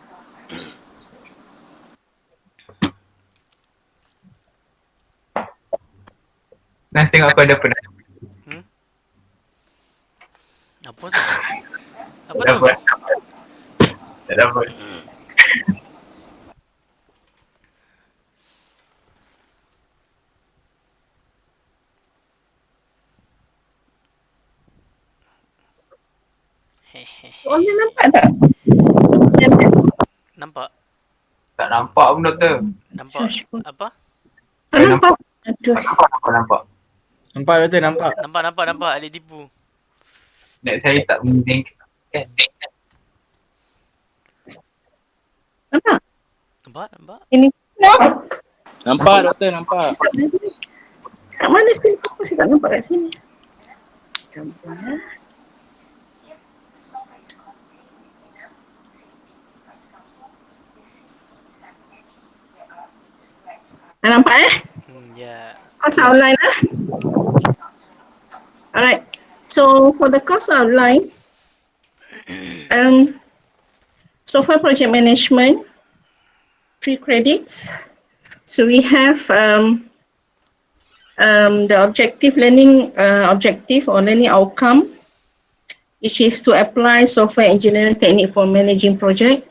Nas tengok aku ada apa nak. Apa tu? Apa Tak tu? dapat. Tak dapat. Soalnya nampak tak? Nampak? Tak nampak pun doktor. Nampak apa? Tak nampak. Aduh. Nampak. Nampak doktor, nampak. Nampak. Alik tipu. Nak saya tak mungkin. Nampak? Nampak? Ini. Nampak, doktor, nampak. Kat mana sini? Apa saya tak nampak kat sini? Campur. Dah nampak Ya. Course outline Alright. So for the course outline, software project management, 3 credits. So we have the objective learning objective or learning outcome, which is to apply software engineering technique for managing project.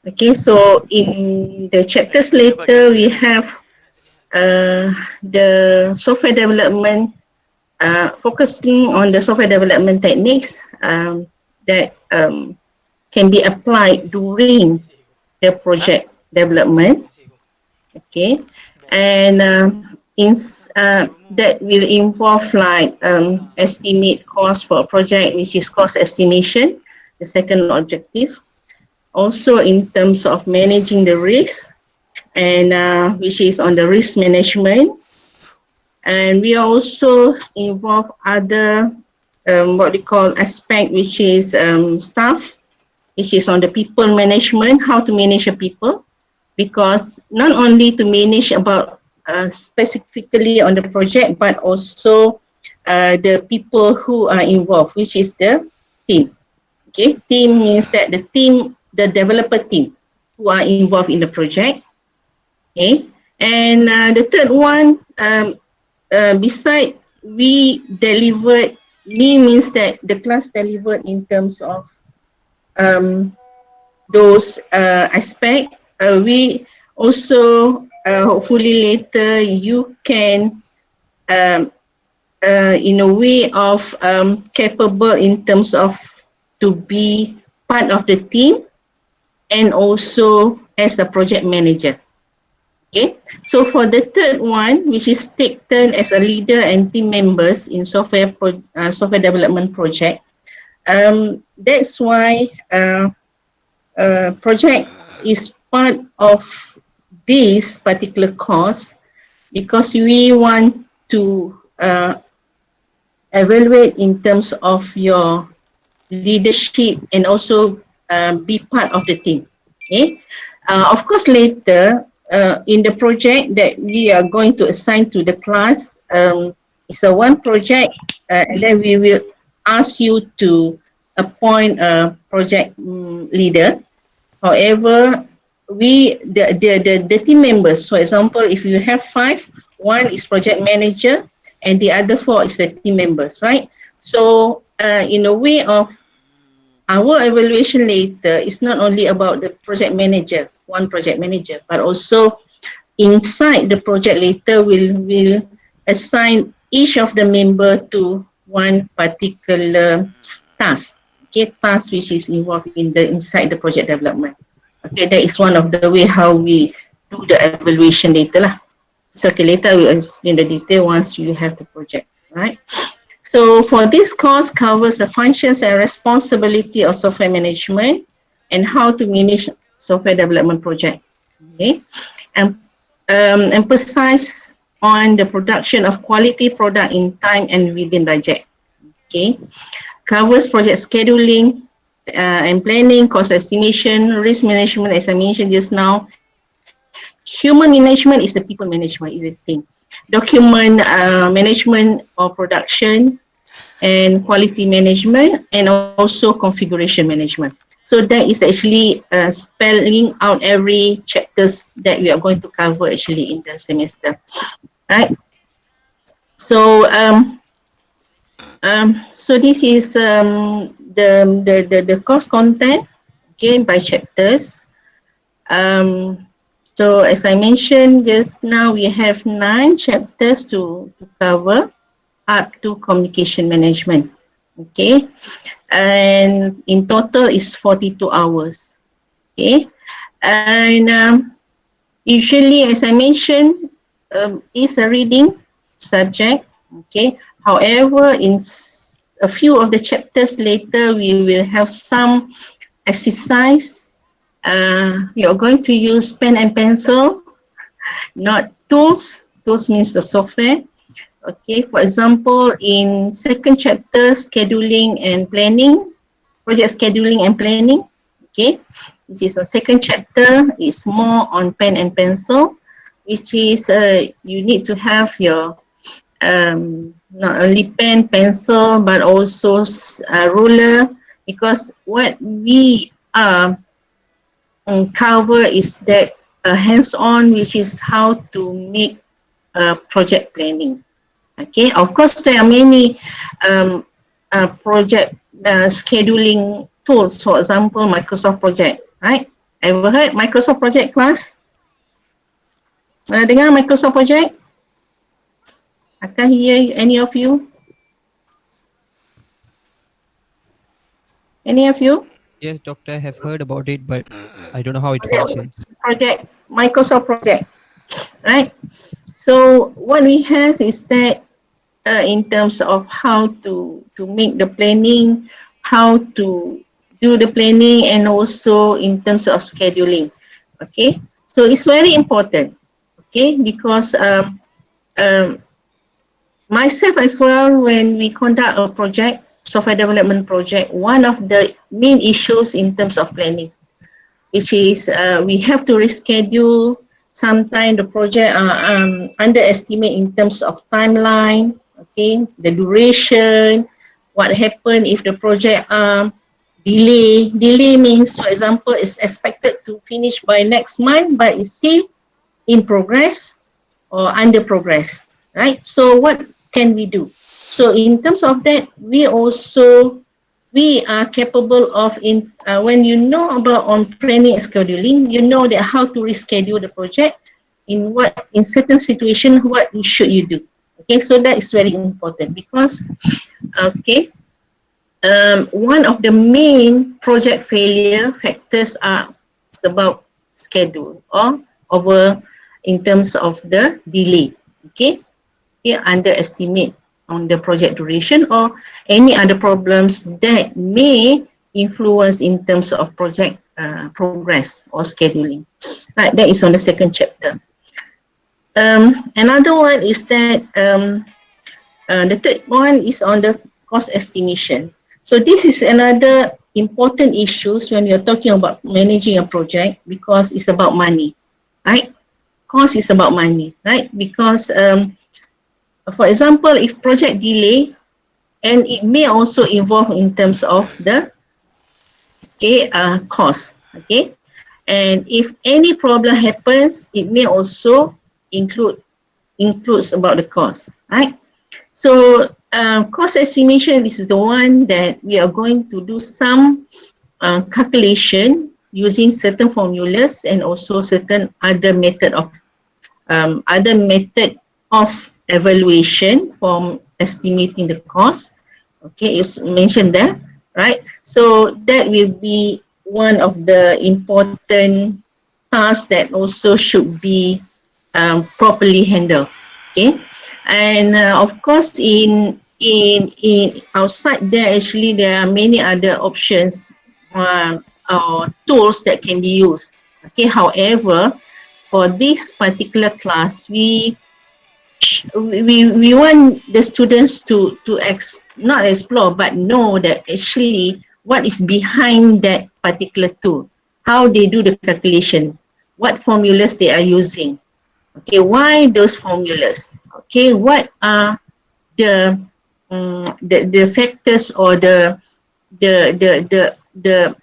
Okay, so in the chapters later we have the software development, focusing on the software development techniques that can be applied during the project development. Okay, and that will involve like estimate cost for a project, which is cost estimation, the second objective. Also in terms of managing the risk, and which is on the risk management. And we also involve other what we call aspect, which is staff, which is on the people management, how to manage a people, because not only to manage about specifically on the project, but also the people who are involved, which is the team. Okay, team means that the developer team who are involved in the project. Okay, and the third one, beside we delivered, means that the class delivered in terms of those aspects. We also hopefully later you can in a way of capable in terms of to be part of the team and also as a project manager. Okay, so for the third one, which is take turn as a leader and team members in software development project, that's why project is part of this particular course because we want to evaluate in terms of your leadership and also be part of the team. Okay. Of course, later in the project that we are going to assign to the class, it's a one project, and then we will ask you to appoint a project leader. However, the team members, for example, if you have 5, one is project manager and the other 4 is the team members, right? So in a way of our evaluation later is not only about the project manager, one project manager, but also inside the project later will assign each of the member to one particular task. Okay, task which is involved in the inside the project development. Okay, that is one of the way how we do the evaluation later lah. So okay, later I will explain the detail once you have the project, right? So for this course covers the functions and responsibility of software management and how to manage software development project. Okay, and emphasize on the production of quality product in time and within budget. Okay, covers project scheduling and planning, cost estimation, risk management, as I mentioned just now. Human management is the people management, is the same. Document management or production, and quality management, and also configuration management. So that is actually spelling out every chapters that we are going to cover actually in the semester, right? So so this is the course content again by chapters. So as I mentioned just now, we have 9 chapters to cover up to communication management. Okay, and in total is 42 hours. Okay, and usually, as I mentioned, is a reading subject. Okay, however, in a few of the chapters later, we will have some exercise. You're going to use pen and pencil, not tools. Tools means the software. Okay, for example, in second chapter, scheduling and planning, project scheduling and planning. Okay, this is a second chapter. It's more on pen and pencil, which is you need to have your not only pen, pencil, but also ruler, because what we cover is that hands-on, which is how to make project planning. Okay, of course there are many project scheduling tools, for example, Microsoft Project, right? Ever heard Microsoft Project class? Pernah dengar Microsoft Project? I can't hear any of you. Any of you? Yes, doctor, I have heard about it, but I don't know how it Okay. functions. Project, Microsoft Project, right? So what we have is that in terms of how to make the planning, how to do the planning, and also in terms of scheduling. Okay, so it's very important. Okay, because um, myself as well, when we conduct a project, software development project, one of the main issues in terms of planning, which is we have to reschedule. Sometimes the project underestimate in terms of timeline, okay, the duration, what happen if the project delay. Delay means, for example, it's expected to finish by next month, but it's still in progress or under progress, right? So what can we do? So in terms of that, we are capable of when you know about on planning and scheduling, you know that how to reschedule the project in certain situation, what should you do? Okay, so that is very important because, okay, one of the main project failure factors are is about schedule or over in terms of the delay. Okay, underestimate on the project duration or any other problems that may influence in terms of project progress or scheduling. Right, that is on the second chapter. Another one is that the third one is on the cost estimation. So this is another important issues when you're talking about managing a project because it's about money, right? Cost is about money, right? Because for example, if project delay, and it may also involve in terms of the cost, okay? And if any problem happens, it may also includes about the cost, right? So cost estimation, this is the one that we are going to do some calculation using certain formulas and also certain other method of evaluation for estimating the cost. Okay, you mentioned that, right? So that will be one of the important tasks that also should be properly handled. Okay, and of course, in outside there, actually there are many other options or tools that can be used. Okay, however, for this particular class, we want the students to not explore but know that actually what is behind that particular tool, how they do the calculation, what formulas they are using. Okay, why those formulas? Okay, what are the the factors or the the the the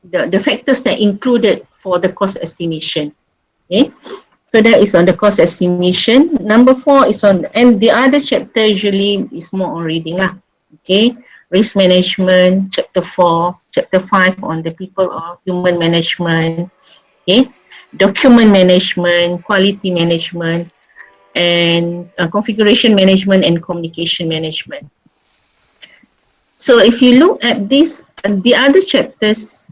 the factors that included for the cost estimation. Okay, so that is on the cost estimation. Number 4 is on, and the other chapter usually is more on reading lah. Okay, risk management, chapter 4, chapter 5 on the people or human management. Okay, document management, quality management, and configuration management and communication management. So if you look at this, the other chapters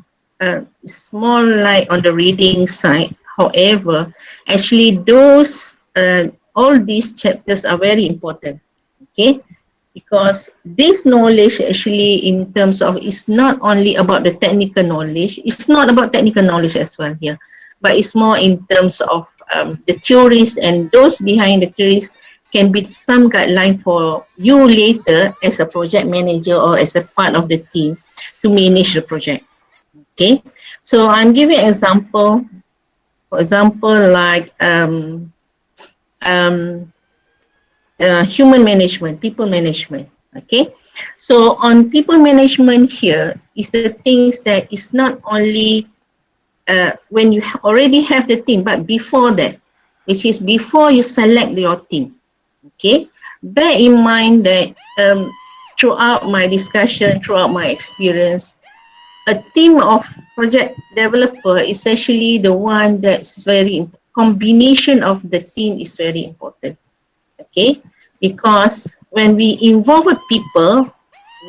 is more like on the reading side. However, actually those all these chapters are very important. Okay, because this knowledge actually in terms of it's not only about the technical knowledge. It's not about technical knowledge as well here, but it's more in terms of the theories, and those behind the theories can be some guideline for you later as a project manager or as a part of the team to manage the project. Okay, so I'm giving an example. For example, like um, human management, people management. Okay, so on people management here is the things that is not only when you already have the team, but before that, which is before you select your team. Okay, bear in mind that throughout my discussion, throughout my experience, a team of project developer is actually the one that's very, combination of the team is very important. Okay, because when we involve people,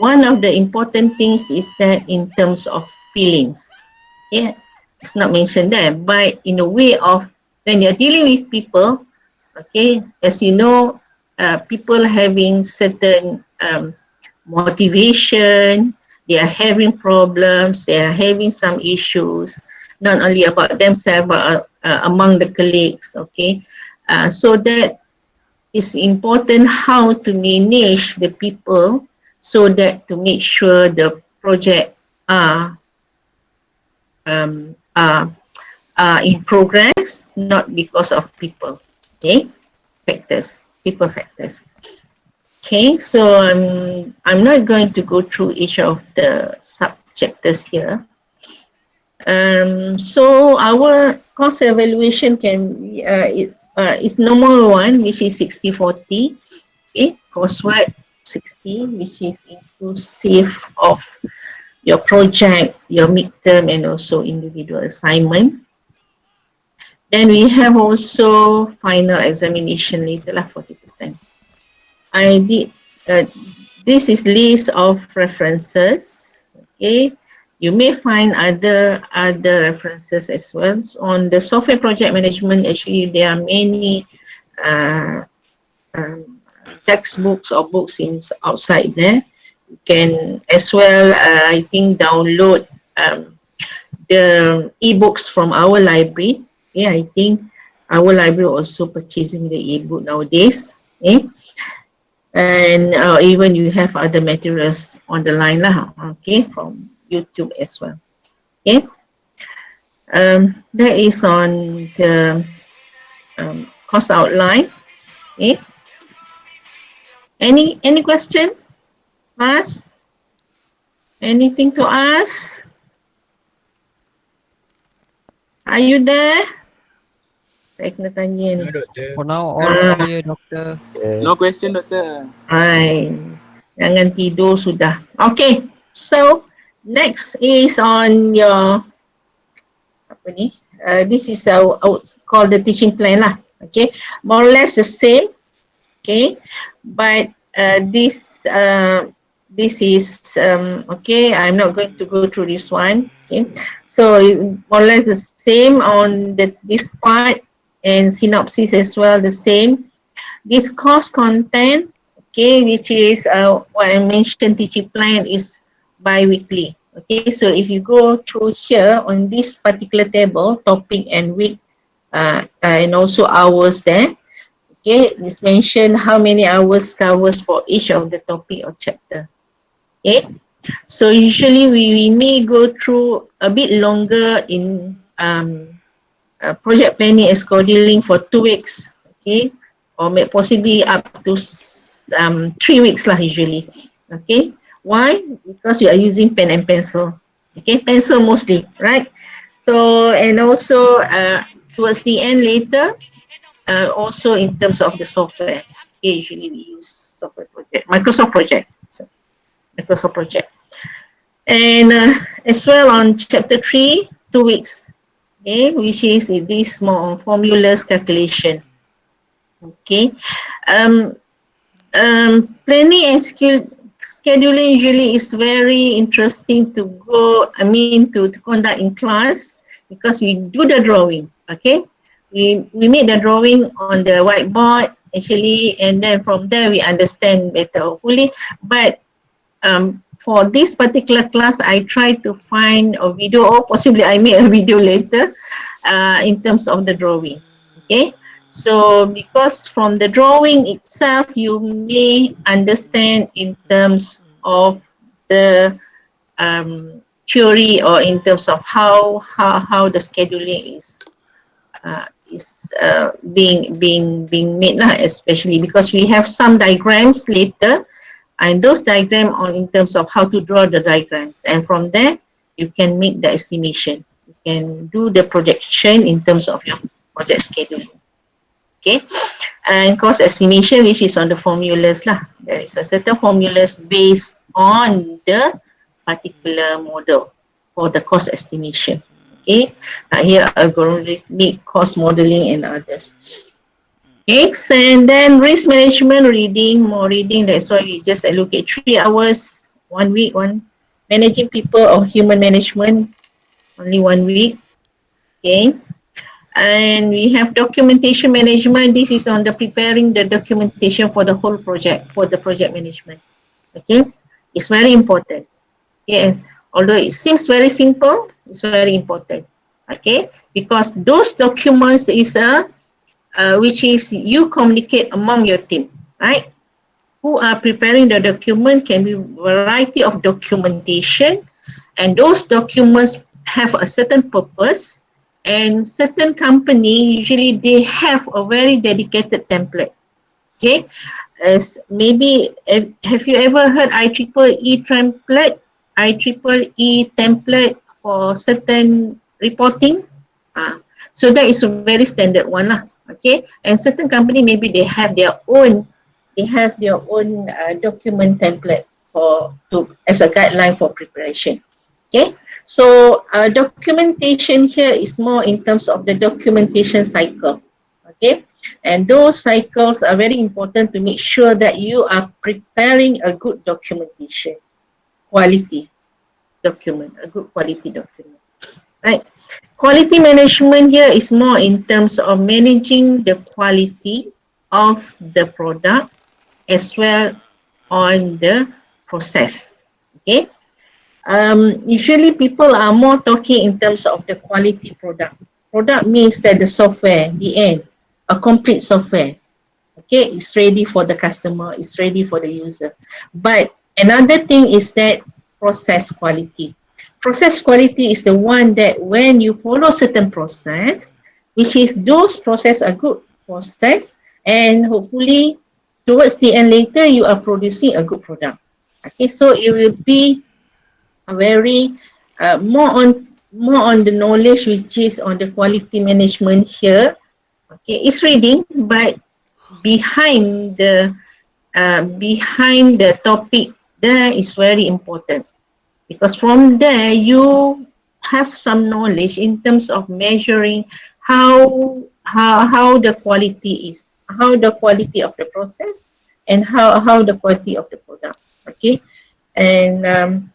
one of the important things is that in terms of feelings. Yeah, it's not mentioned there, but in a way of when you're dealing with people, okay, as you know, people having certain motivation, they are having problems, they are having some issues, not only about themselves but among the colleagues. Okay, so that is important how to manage the people so that to make sure the project are um, are, are in progress, not because of people. Okay, factors, people factors. Okay, so I'm not going to go through each of the subchapters here. So our cost evaluation can is normal one, which is 60/40. Okay, cost what 60, which is inclusive of your project, your midterm, and also individual assignment. Then we have also final examination later lah, 40%. I did, this is list of references. Okay, you may find other references as well. So on the software project management, actually there are many uh, um, textbooks or books outside there. You can as well, I think, download the e-books from our library. Yeah, I think our library also purchasing the e-book nowadays. Okay, and even you have other materials on the line lah. Okay, from YouTube as well. Okay, that is on the course outline. Okay, any question, Mas? Anything to ask? Are you there? Saya kena tanya ni. No, doktor. For now, all clear, doctor. No question, doctor. Hai, jangan tidur sudah. Okay, so next is on your apa ni? This is called the teaching plan lah. Okay, more or less the same. Okay, but this is okay. I'm not going to go through this one. Okay, so more or less the same on this part, and synopsis as well the same. This course content, okay, which is what I mentioned, teaching plan is bi-weekly. Okay, so if you go through here on this particular table, topic and week, and also hours there, okay, it's mentioned how many hours covers for each of the topic or chapter. Okay, so usually we may go through a bit longer in project planning and scheduling for 2 weeks, okay, or possibly up to 3 weeks lah usually. Okay, why? Because we are using pen and pencil. Okay, pencil mostly, right? So and also towards the end later, also in terms of the software. Okay, usually we use software project, Microsoft project. So Microsoft project. And as well on chapter 3, 2 weeks. Okay, which is this more formulas calculation. Okay, planning and scheduling usually is very interesting to go. I mean to conduct in class because we do the drawing. Okay, we make the drawing on the whiteboard actually, and then from there we understand better hopefully. But for this particular class, I try to find a video, or possibly I make a video later in terms of the drawing. Okay, so because from the drawing itself, you may understand in terms of the theory, or in terms of how the scheduling is being made lah, especially because we have some diagrams later. And those diagrams are in terms of how to draw the diagrams. And from there, you can make the estimation. You can do the projection in terms of your project scheduling. Okay. And cost estimation, which is on the formulas lah. There is a certain formulas based on the particular model for the cost estimation. Okay. Here, algorithmic cost modeling and others. X, and then risk management, more reading. That's why we just allocate 3 hours, 1 week, managing people or human management, only 1 week. Okay, and we have documentation management. This is on the preparing the documentation for the whole project, for the project management. Okay, it's very important. Okay, although it seems very simple, it's very important. Okay, because those documents is which is you communicate among your team, right? Who are preparing the document, can be variety of documentation, and those documents have a certain purpose, and certain company usually they have a very dedicated template. Okay, as maybe have you ever heard IEEE template? IEEE template for certain reporting. So that is a very standard one lah. Okay, and certain company maybe they have their own document template as a guideline for preparation. Okay, so documentation here is more in terms of the documentation cycle. Okay, And those cycles are very important to make sure that you are preparing a good documentation, quality document, a good quality document. Right. Quality management here is more in terms of managing the quality of the product as well on the process. Okay. Usually people are more talking in terms of the quality product. Product means that the software, the end, a complete software. Okay, it's ready for the customer, it's ready for the user. But another thing is that process quality. Process quality is the one that when you follow certain process, which is those process are good process, and hopefully towards the end later you are producing a good product. Okay, so it will be a very more on the knowledge which is on the quality management here. Okay, it's reading, but behind the topic there is very important, because from there you have some knowledge in terms of measuring how the quality is, how the quality of the process, and how the quality of the product. Okay, and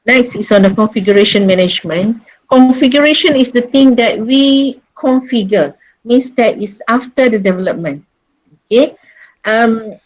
next is on the configuration management. Configuration is the thing that we configure, means that is after the development. Okay, um,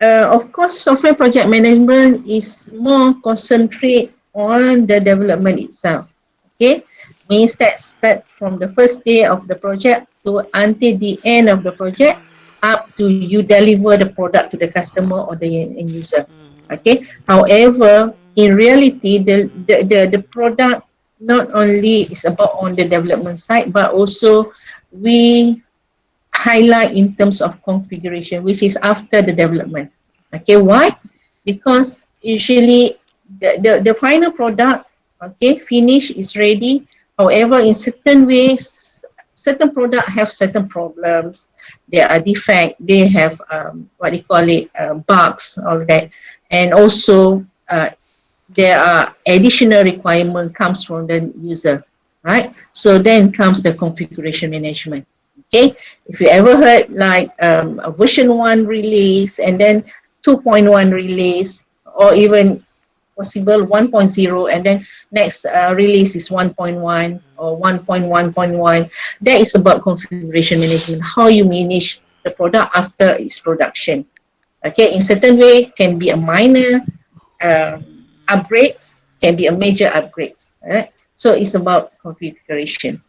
of course, software project management is more concentrate on the development itself. Okay, means that start from the first day of the project to until the end of the project, up to you deliver the product to the customer or the end user. Okay. However, in reality, the product not only is about on the development side, but also we highlight in terms of configuration, which is after the development. Okay, why? Because usually the final product, okay, finish is ready. However, in certain ways, certain product have certain problems. There are defect. They have what they call it, bugs, all that, and also there are additional requirement comes from the user, right? So then comes the configuration management. Okay, if you ever heard like a version 1 release and then 2.1 release, or even possible 1.0, and then next release is 1.1 or 1.1.1, that is about configuration management, how you manage the product after its production. Okay, in certain way can be a minor upgrades, can be a major upgrades. Right? So it's about configuration.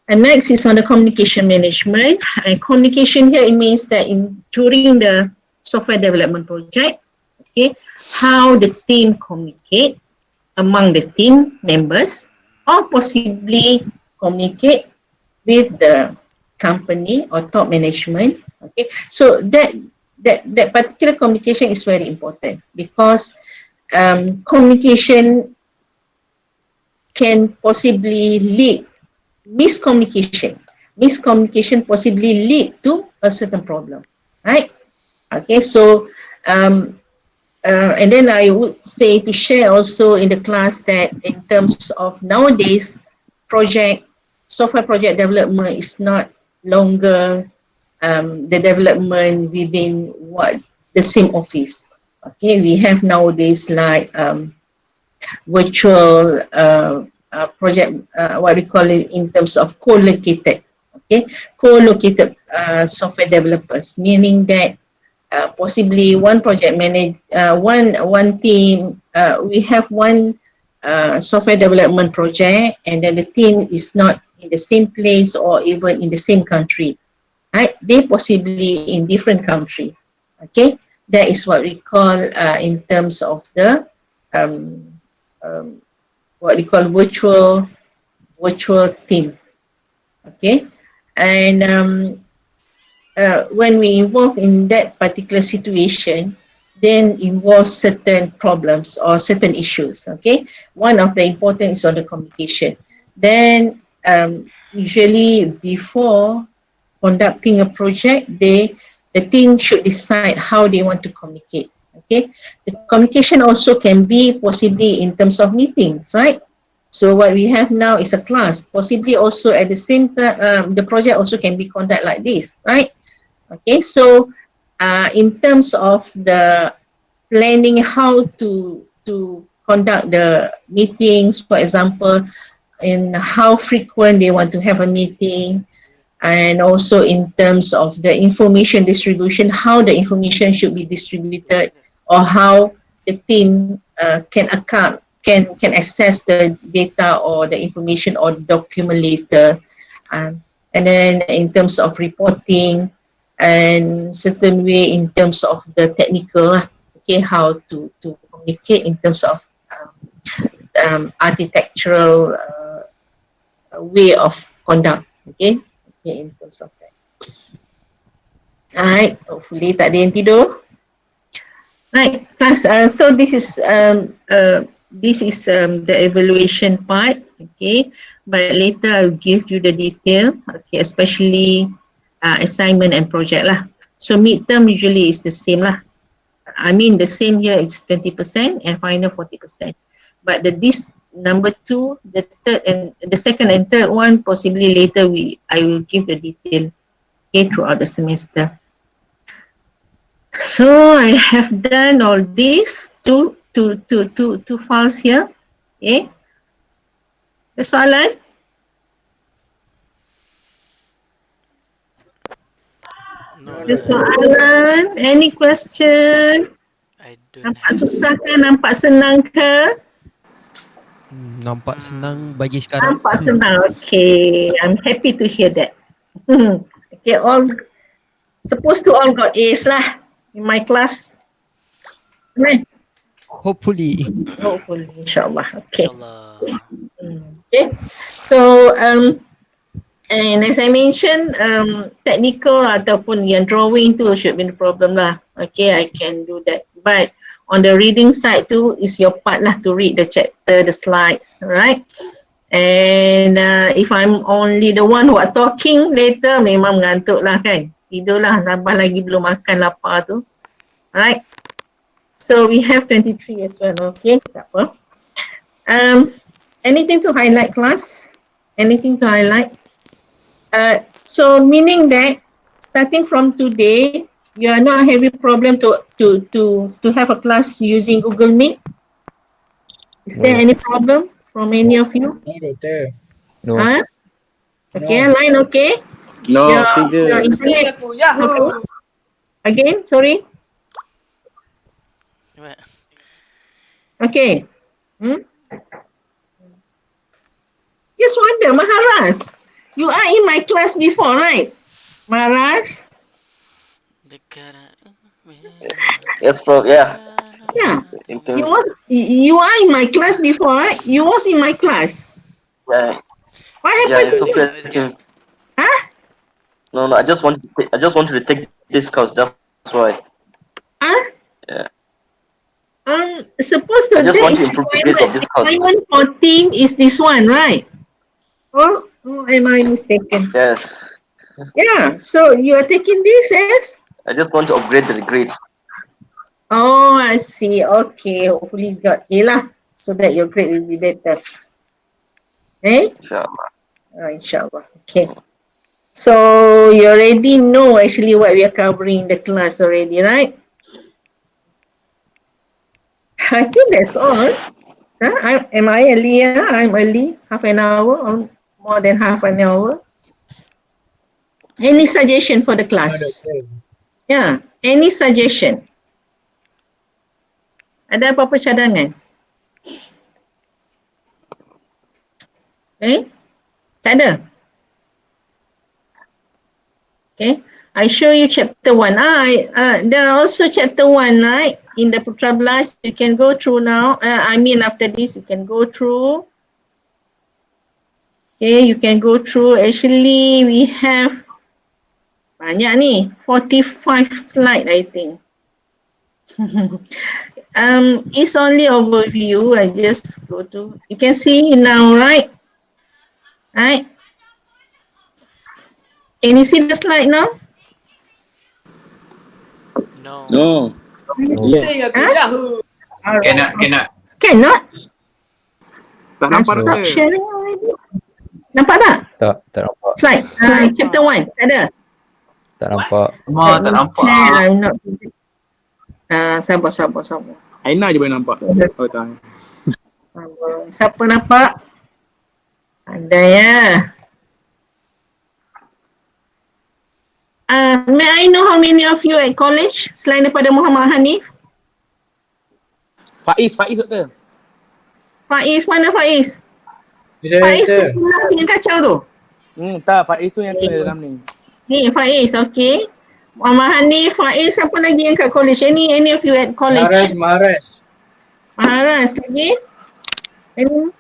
And next is on the communication management. And communication here, it means that during the software development project, okay, how the team communicate among the team members, or possibly communicate with the company or top management. Okay, so that particular communication is very important, because communication can possibly lead miscommunication. Miscommunication possibly lead to a certain problem, right? Okay, so and then I would say to share also in the class that in terms of nowadays, project software project development is not longer the development within what the same office. Okay, we have nowadays like virtual project, what we call it in terms of co-located, okay, co-located software developers, meaning that possibly one project manage, one team, we have one software development project, and then the team is not in the same place or even in the same country, right? They possibly in different country, okay? That is what we call in terms of the um, um, what we call virtual team, okay? And when we involve in that particular situation, then involves certain problems or certain issues, okay? One of the important is on the communication. Then usually before conducting a project, the team should decide how they want to communicate, okay? The communication also can be possibly in terms of meetings, right? So what we have now is a class. Possibly also at the same time, the project also can be conducted like this, right? Okay, so in terms of the planning how to conduct the meetings, for example, in how frequent they want to have a meeting, and also in terms of the information distribution, how the information should be distributed, or how the team can account can access the data or the information or document later, and then in terms of reporting, and certain way in terms of the technical, okay, how to communicate in terms of architectural way of conduct, okay, okay, in terms of that. Alright, hopefully tak ada yang tidur. Right, class. So this is the evaluation part. Okay, but later I'll give you the detail. Okay, especially assignment and project lah. So midterm usually is the same lah. I mean the same year it's 20% and final 40%. But this number two, the third and the second and third one possibly later I will give the detail. Okay, throughout the semester. So I have done all this two files here. Okay. Ada soalan? No, Ada Ustaz. soalan? Any question? I don't Nampak have. susah ke? Nampak senang ke? Nampak senang bagi sekarang. Nampak senang. Okay. I'm happy to hear that. Okay, all supposed to all got A's lah in my class. Right? Hopefully. Hopefully, inshallah. Okay. InsyaAllah. Okay. So and as I mentioned, technical ataupun yang drawing tu should be no problem lah. Okay, I can do that. But on the reading side tu is your part lah to read the chapter, the slides, right? And if I'm only the one who are talking later, memang mengantuk lah kan. Tidur lah, tambah lagi belum makan lapar tu. Alright. So we have 23 as well, okay? Tak apa. Anything to highlight, class? Anything to highlight? So meaning that starting from today, you are not having problem to have a class using Google Meet? Is there any problem from any of you? No, doctor. No. Huh? Okay, No. line okay? No, Your teacher. internet. Okay. Again, sorry. Okay. Just wonder, Maharas. You are in my class before, right? Maharas? Yes, bro. Yeah. Yeah. Into You are in my class before, right? You was in my class. yeah. What Yeah, happened it's to you? okay. Huh? No, I just want to take this course. That's why. Huh? Yeah. Supposed to I just that want to is improve the grades of this course. requirement for team is this one, right? Oh, am I mistaken? Yes. Yeah. So you are taking this as? I just want to upgrade the grades. Oh, I see. Okay. Hopefully you got A lah, so that your grade will be better. Eh? Inshallah. Inshallah. Okay. So you already know actually what we are covering in the class already, right? I think that's all. Am I early? Yeah, I'm early. Half an hour or more than half an hour. Any suggestion for the No, class? doctor. Yeah, any suggestion? Ada apa-apa cadangan? Tak ada? Okay, I show you chapter 1. There are also chapter 1, right? In the Putra Blast, you can go through now. I mean after this, you can go through. Okay, you can go through. Actually, we have banyak ni, 45 slide I think. It's only overview. I just go to, you can see now, right? Right? Can you see the slide now? No. No. Huh? Cannot. Cannot? Tak I've nampak stopped doktor. sharing already. Nampak tak? Tak nampak. Slide. Chapter 1. Tak ada. Tak nampak. Let me check. I'm not. Sabar. Aina je boleh nampak. Oh tak. Siapa nampak? Ada ya. May I know how many of you at college selain daripada Muhammad Hanif? Faiz doktor. Faiz, mana Faiz? Faiz tu yang kacau tu? Tak, Faiz tu yang tu dalam ni. Ni Faiz, okay. Muhammad Hanif, Faiz, siapa lagi yang kat college? Any of you at college? Maharas. Maharas lagi? Any?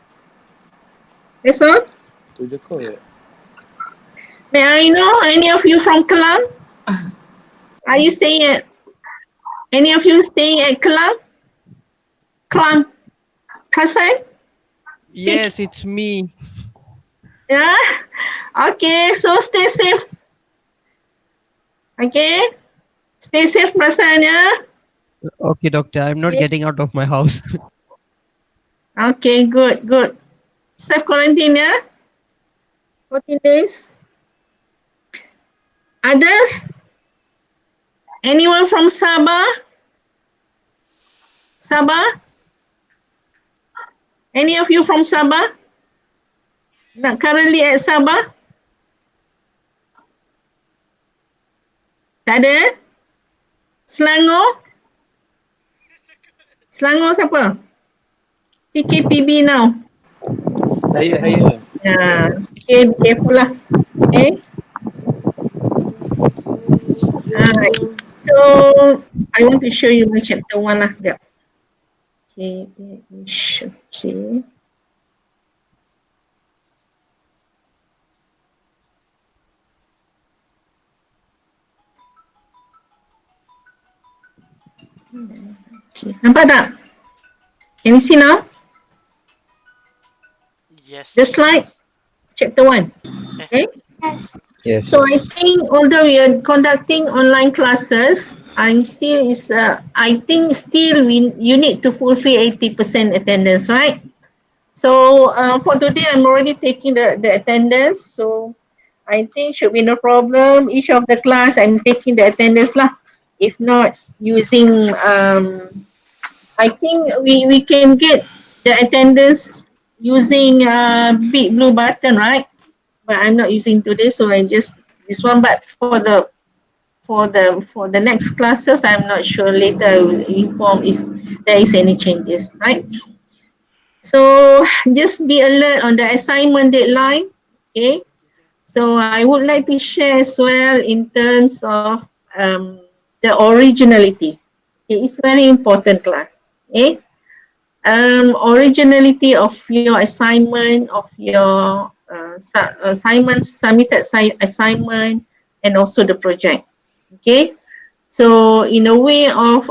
That's all? Tu je kot. May I know any of you from Kelang? Are you staying at? Any of you staying at Kelang? Kelang, Hasan? Yes, it's me. Yeah. Okay, so stay safe. Okay, stay safe, Prasan ya. Okay, doctor, I'm not getting out of my house. Okay, good. Self quarantine ya. 14 days. Others? Anyone from Sabah? Any of you from Sabah? Not currently at Sabah? Tak ada? Selangor? Selangor siapa? PKPB now. Saya. Okay, be careful lah. Okay. Alright. So, I want to show you my chapter 1 lah. Sekejap. Okay, okay. Okay. Nampak tak? Can you see now? Yes. The slide, chapter 1. Okay? Yes. Yes. So I think although we are conducting online classes, I think still you need to fulfill 80% attendance, right? So for today, I'm already taking the attendance. So I think should be no problem. Each of the class, I'm taking the attendance lah. If not using, I think we can get the attendance using big blue button, right? But I'm not using today, so I just this one. But for the next classes, I'm not sure. Later I will inform if there is any changes, right? So just be alert on the assignment deadline. Okay. So I would like to share as well in terms of the originality. Okay, it's very important class. Okay. Originality of your assignment, of your submitted assignment, and also the project. Okay, so in a way of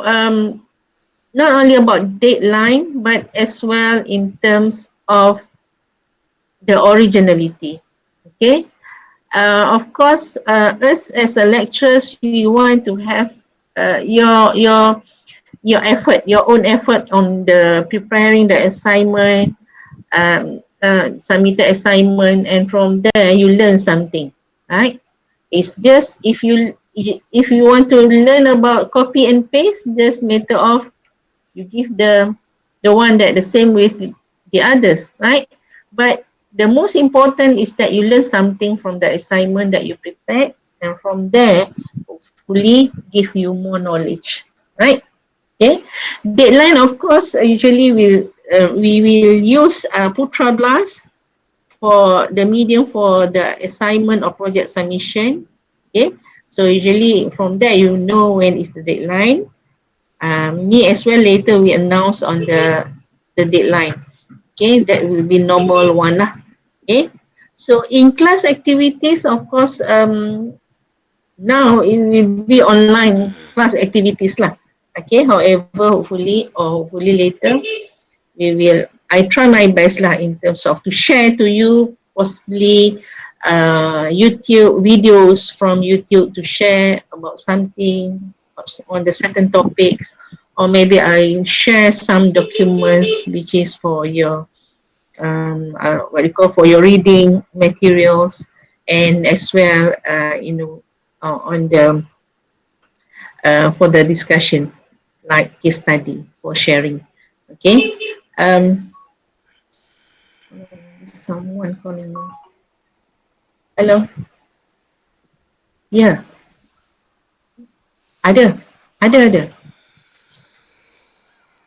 not only about deadline, but as well in terms of the originality. Okay, of course, us as a lecturers, we want to have your effort, your own effort on the preparing the assignment, submitted assignment, and from there you learn something, right? It's just if you want to learn about copy and paste, just matter of you give the one that the same with the others, right? But the most important is that you learn something from the assignment that you prepared, and from there hopefully give you more knowledge, right? Okay, deadline of course usually we will use Putra Blast for the medium for the assignment or project submission. Okay, so usually from there you know when is the deadline. Me as well, later we announce on the deadline. Okay, that will be normal one lah. Okay, so in class activities, of course, now it will be online class activities lah. Okay, however, hopefully later I try my best lah in terms of to share to you possibly YouTube videos from YouTube to share about something on the certain topics, or maybe I share some documents which is for your what you call for your reading materials, and as well, on the for the discussion, like case study for sharing. Okay. Um, someone calling me. Hello. Yeah. Ada. Ada.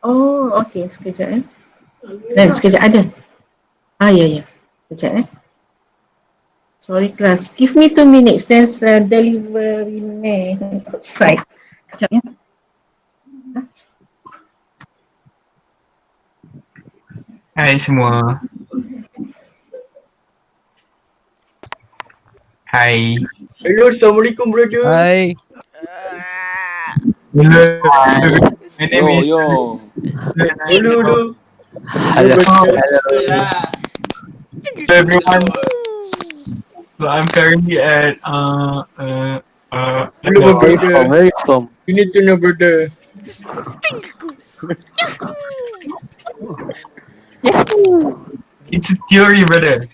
Oh, okay. Sekejap sekejap ada. Ya. Sekejap Sorry class. Give me 2 minutes. There's a delivery man outside. Sekejap ya. Hai semua. Hai. Hello, Assalamualaikum brother. Hai. Hello. Hi. My name is Yo. Hello. Hello. Hello. Hello everyone. So I'm currently at Hello, my Where you brother. from? Where you from? You need to know, brother. Yahoo! it's a theory, brother.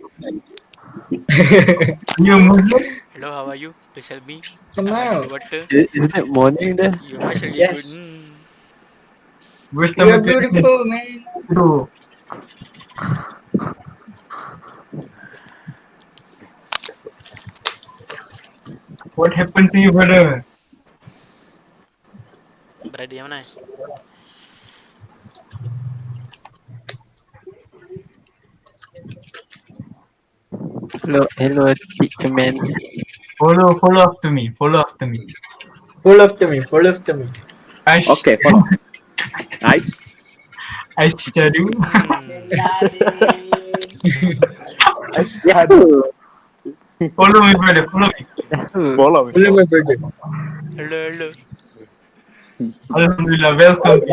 You a Muslim? Hello, how are you? Please help me. I'm under Somehow. the water. Isn't it morning there? Your voice really good. Yes. Verse You number are 22. beautiful, man. What happened to you, brother? Berada yang mana? Hello, teacher man. Follow after me. Follow after me. Follow after me. Okay, follow. Nice. Asyhadu. Yahoo! Follow me, brother. Follow me. Follow me. Follow my brother. Hello. Alhamdulillah, welcome.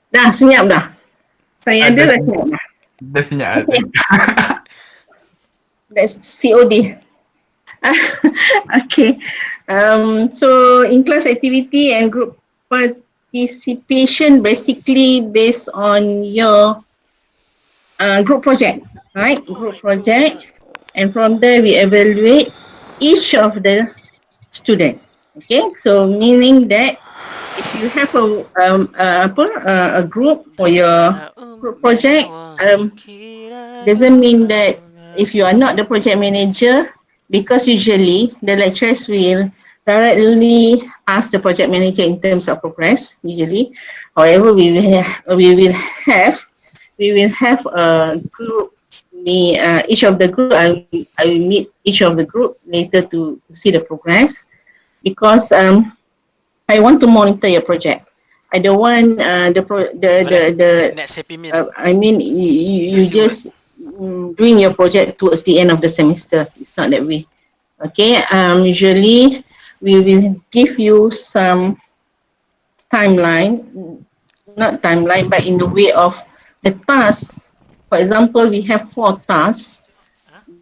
Dah senyap dah. Saya ada Ada. dah senyap dah. Dah senyap ada. That's COD. Okay. So in-class activity and group participation basically based on your group project, right? Group project, and from there we evaluate each of the student. Okay, so meaning that if you have a group for your group project, doesn't mean that if you are not the project manager, because usually the lecturers will directly ask the project manager in terms of progress usually. However, we will have a group. Each of the group, I will meet each of the group later to see the progress, because I want to monitor your project. I don't want Next Happy Meal. I mean you just doing your project towards the end of the semester. It's not that way. Okay. Usually we will give you some timeline, not timeline, but in the way of the tasks. For example, we have 4 tasks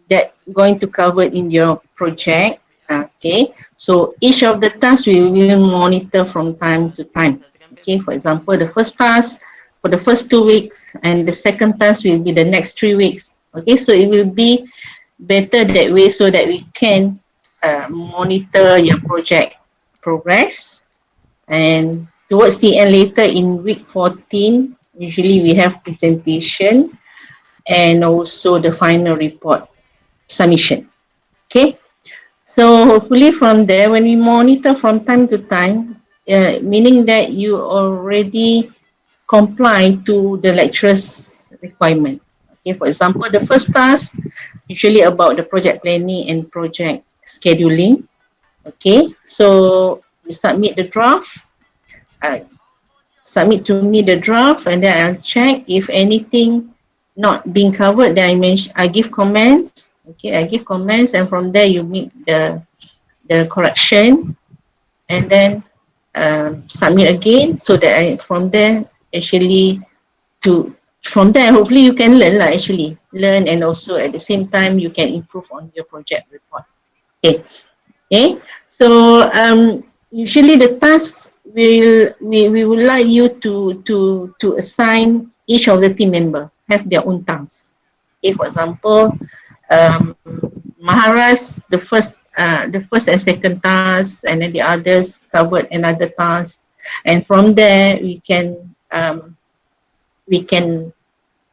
that going to cover in your project. Okay, so each of the tasks we will monitor from time to time. Okay, for example, the first task for the first 2 weeks, and the second task will be the next 3 weeks. Okay, so it will be better that way, so that we can monitor your project progress. And towards the end, later in week 14, usually we have presentation and also the final report submission. Okay, so hopefully from there, when we monitor from time to time, meaning that you already comply to the lecturer's requirement. Okay, for example, the first task usually about the project planning and project scheduling. Okay, so you submit the draft, submit to me the draft, and then I'll check if anything not being covered. Then I give comments. Okay, I give comments, and from there you make the correction, and then submit again, so that from there actually from there hopefully you can learn, and also at the same time you can improve on your project report. Okay. So usually the tasks we would like you to assign each of the team member have their own tasks. Okay, for example, Maharaj the first and second task, and then the others covered another task, and from there we can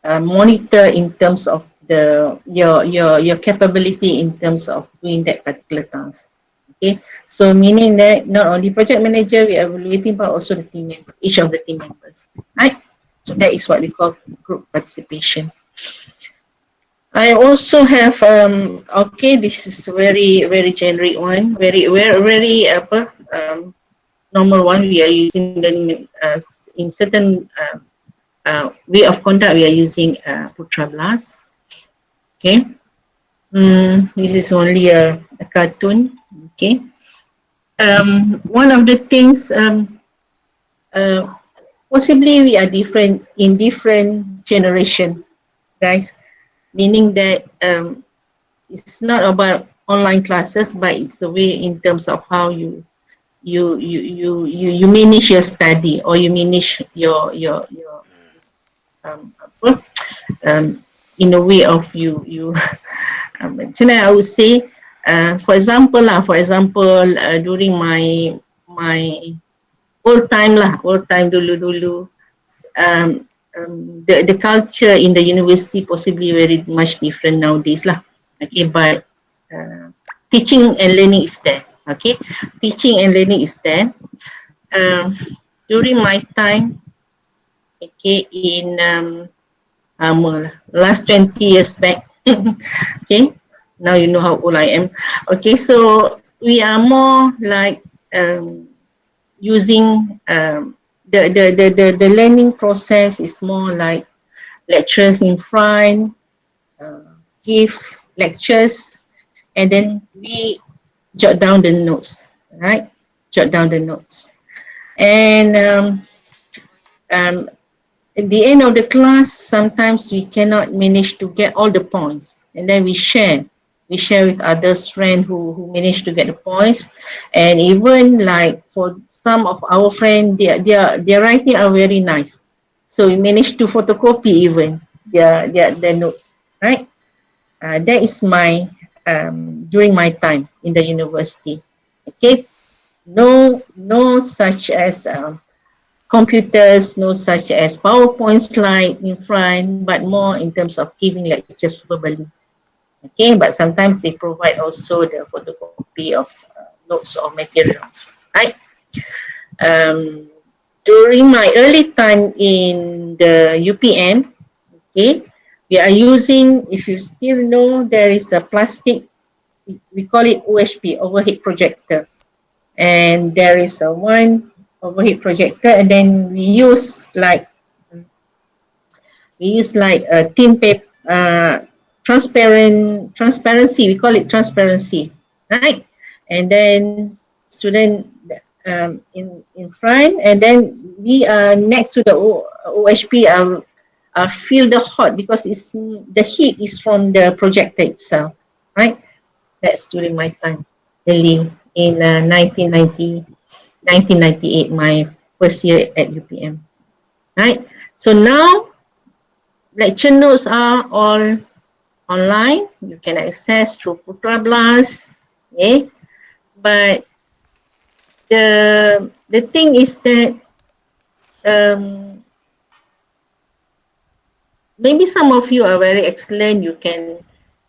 monitor in terms of your capability in terms of doing that particular task. Okay, so meaning that not only project manager we are evaluating, but also the team member, each of the team members, right? So that is what we call group participation. I also have okay, this is very generic one, very normal one. We are using the in certain way of conduct. We are using Putra Blast. Okay, this is only a cartoon. Okay, one of the things uh, possibly we are different in different generation, guys. Meaning that it's not about online classes, but it's a way in terms of how you manage your study, or you manage your apa, in a way of you macam mana I would say, for example during my old time dulu the culture in the university possibly very much different nowadays lah. Okay, but teaching and learning is there. Okay, teaching and learning is there. During my time, okay, in last 20 years back, okay, now you know how old I am. Okay, so we are more like using the learning process is more like lecturers in front, give lectures, and then we jot down the notes, right? Jot down the notes. And at the end of the class, sometimes we cannot manage to get all the points, and then we share. We share with others friends who managed to get the points, and even like for some of our friends, their writing are very nice, so we managed to photocopy even their notes, right? That is my during my time in the university. Okay, no such as computers, no such as PowerPoint slide in front, but more in terms of giving lectures verbally. Okay, but sometimes they provide also the photocopy of notes or materials, right? Um, During my early time in the UPM, okay, we are using, if you still know, there is a plastic, we call it OHP, overhead projector. And there is a one overhead projector, and then we use like a thin paper, transparency, we call it transparency, right? And then student in front, and then we are next to the OHP feel the hot because it's the heat is from the projector itself, right? That's during my time, early in 1998, my first year at UPM, right? So now lecture notes are all online. You can access through Putra Blast, okay? But the thing is that maybe some of you are very excellent. You can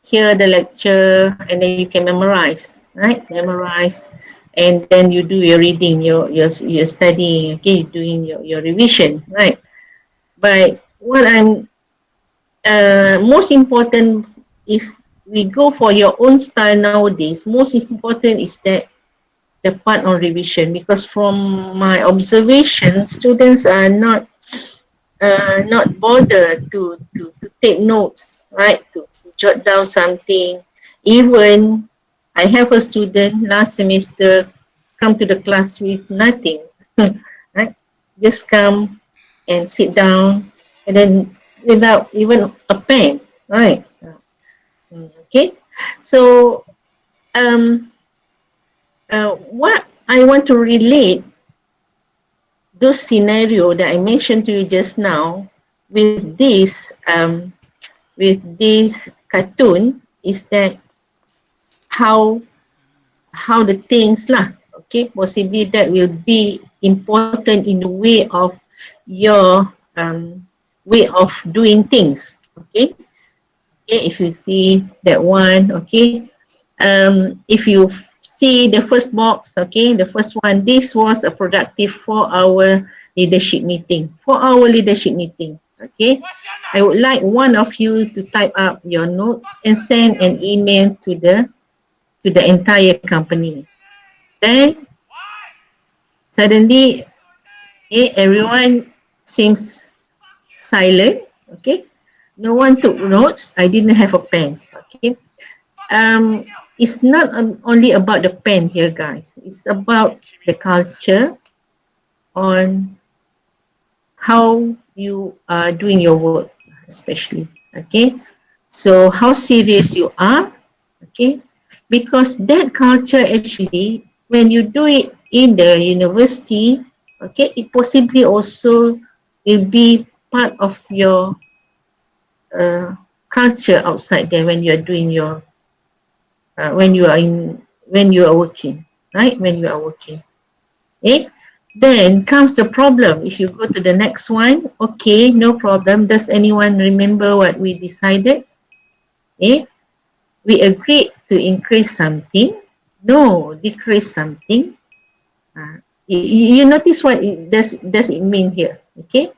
hear the lecture and then you can memorize, right? Memorize, and then you do your reading, your studying, okay, doing your revision, right? But what I'm most important, if we go for your own style nowadays, most important is that the part on revision, because from my observation, students are not bothered to take notes, right? To jot down something. Even I have a student last semester come to the class with nothing, right? Just come and sit down, and then without even a pen, right? Okay, so what I want to relate those scenario that I mentioned to you just now with this cartoon is that how the things lah, okay, possibly that will be important in the way of your way of doing things, okay. Okay, if you see that one, okay, if you see the first box, okay, the first one, this was a productive 4-hour leadership meeting. 4-hour leadership meeting, okay. I would like one of you to type up your notes and send an email to the entire company. Then suddenly, okay, everyone seems silent, okay. No one took notes. I didn't have a pen, okay. It's not only about the pen here, guys. It's about the culture on how you are doing your work, especially, okay. So how serious you are, okay, because that culture actually, when you do it in the university, okay, it possibly also will be part of your culture outside there when you are doing your when you are working, right? When you are working, okay. Then comes the problem. If you go to the next one, okay, no problem. Does anyone remember what we decided? Okay, we agreed to increase something. No, decrease something. You notice what does it mean here? Okay,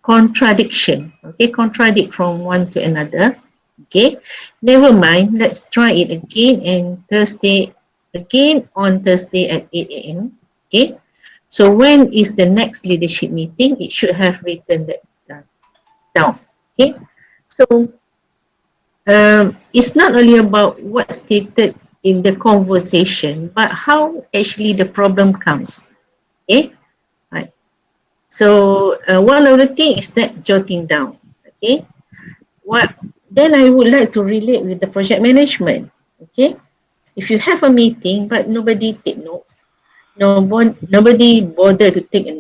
contradiction. Okay, contradict from one to another. Okay, never mind. Let's try it again on Thursday at 8 a.m. Okay, so when is the next leadership meeting? It should have written that down. Okay, so it's not only about what's stated in the conversation, but how actually the problem comes. Okay, right. So one of the things is that jotting down. Okay, what then I would like to relate with the project management. Okay, if you have a meeting but nobody take notes, nobody bother to take a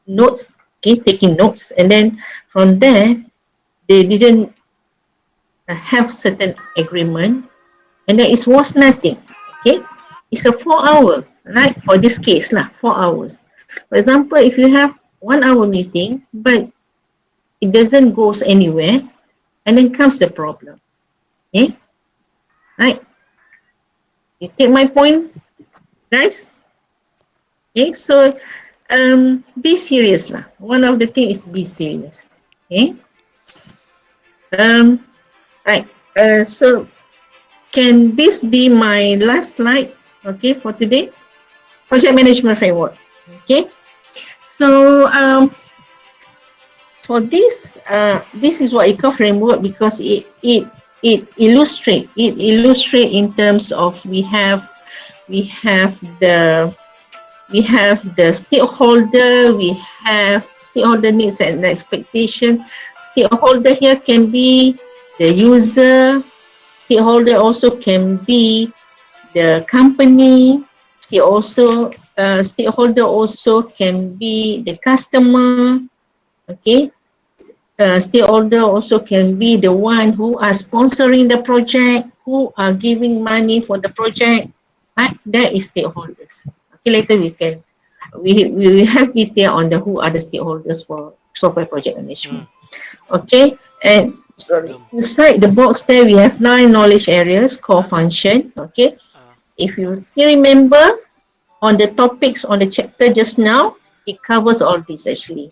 notes, okay, taking notes, and then from there they didn't have certain agreement, and then it was nothing. Okay, it's a 4 hour, right? For this case lah, 4 hours. For example, if you have 1 hour meeting but it doesn't goes anywhere, and then comes the problem. Okay, right? You take my point, guys? Okay, so be serious lah. One of the things is be serious. Okay. Right. So can this be my last slide? Okay, for today, project management framework. Okay. So for this is what I call framework because it illustrate in terms of we have the stakeholder, we have stakeholder needs and expectation. Stakeholder here can be the user, stakeholder also can be the company, stakeholder also can be the customer, okay. Stakeholder also can be the one who are sponsoring the project, who are giving money for the project, right? That is stakeholders. Okay, later we have detail on the who are the stakeholders for software project management. Okay, and sorry, inside the box there we have 9 knowledge areas, core function. Okay, if you still remember on the topics on the chapter just now, it covers all this actually.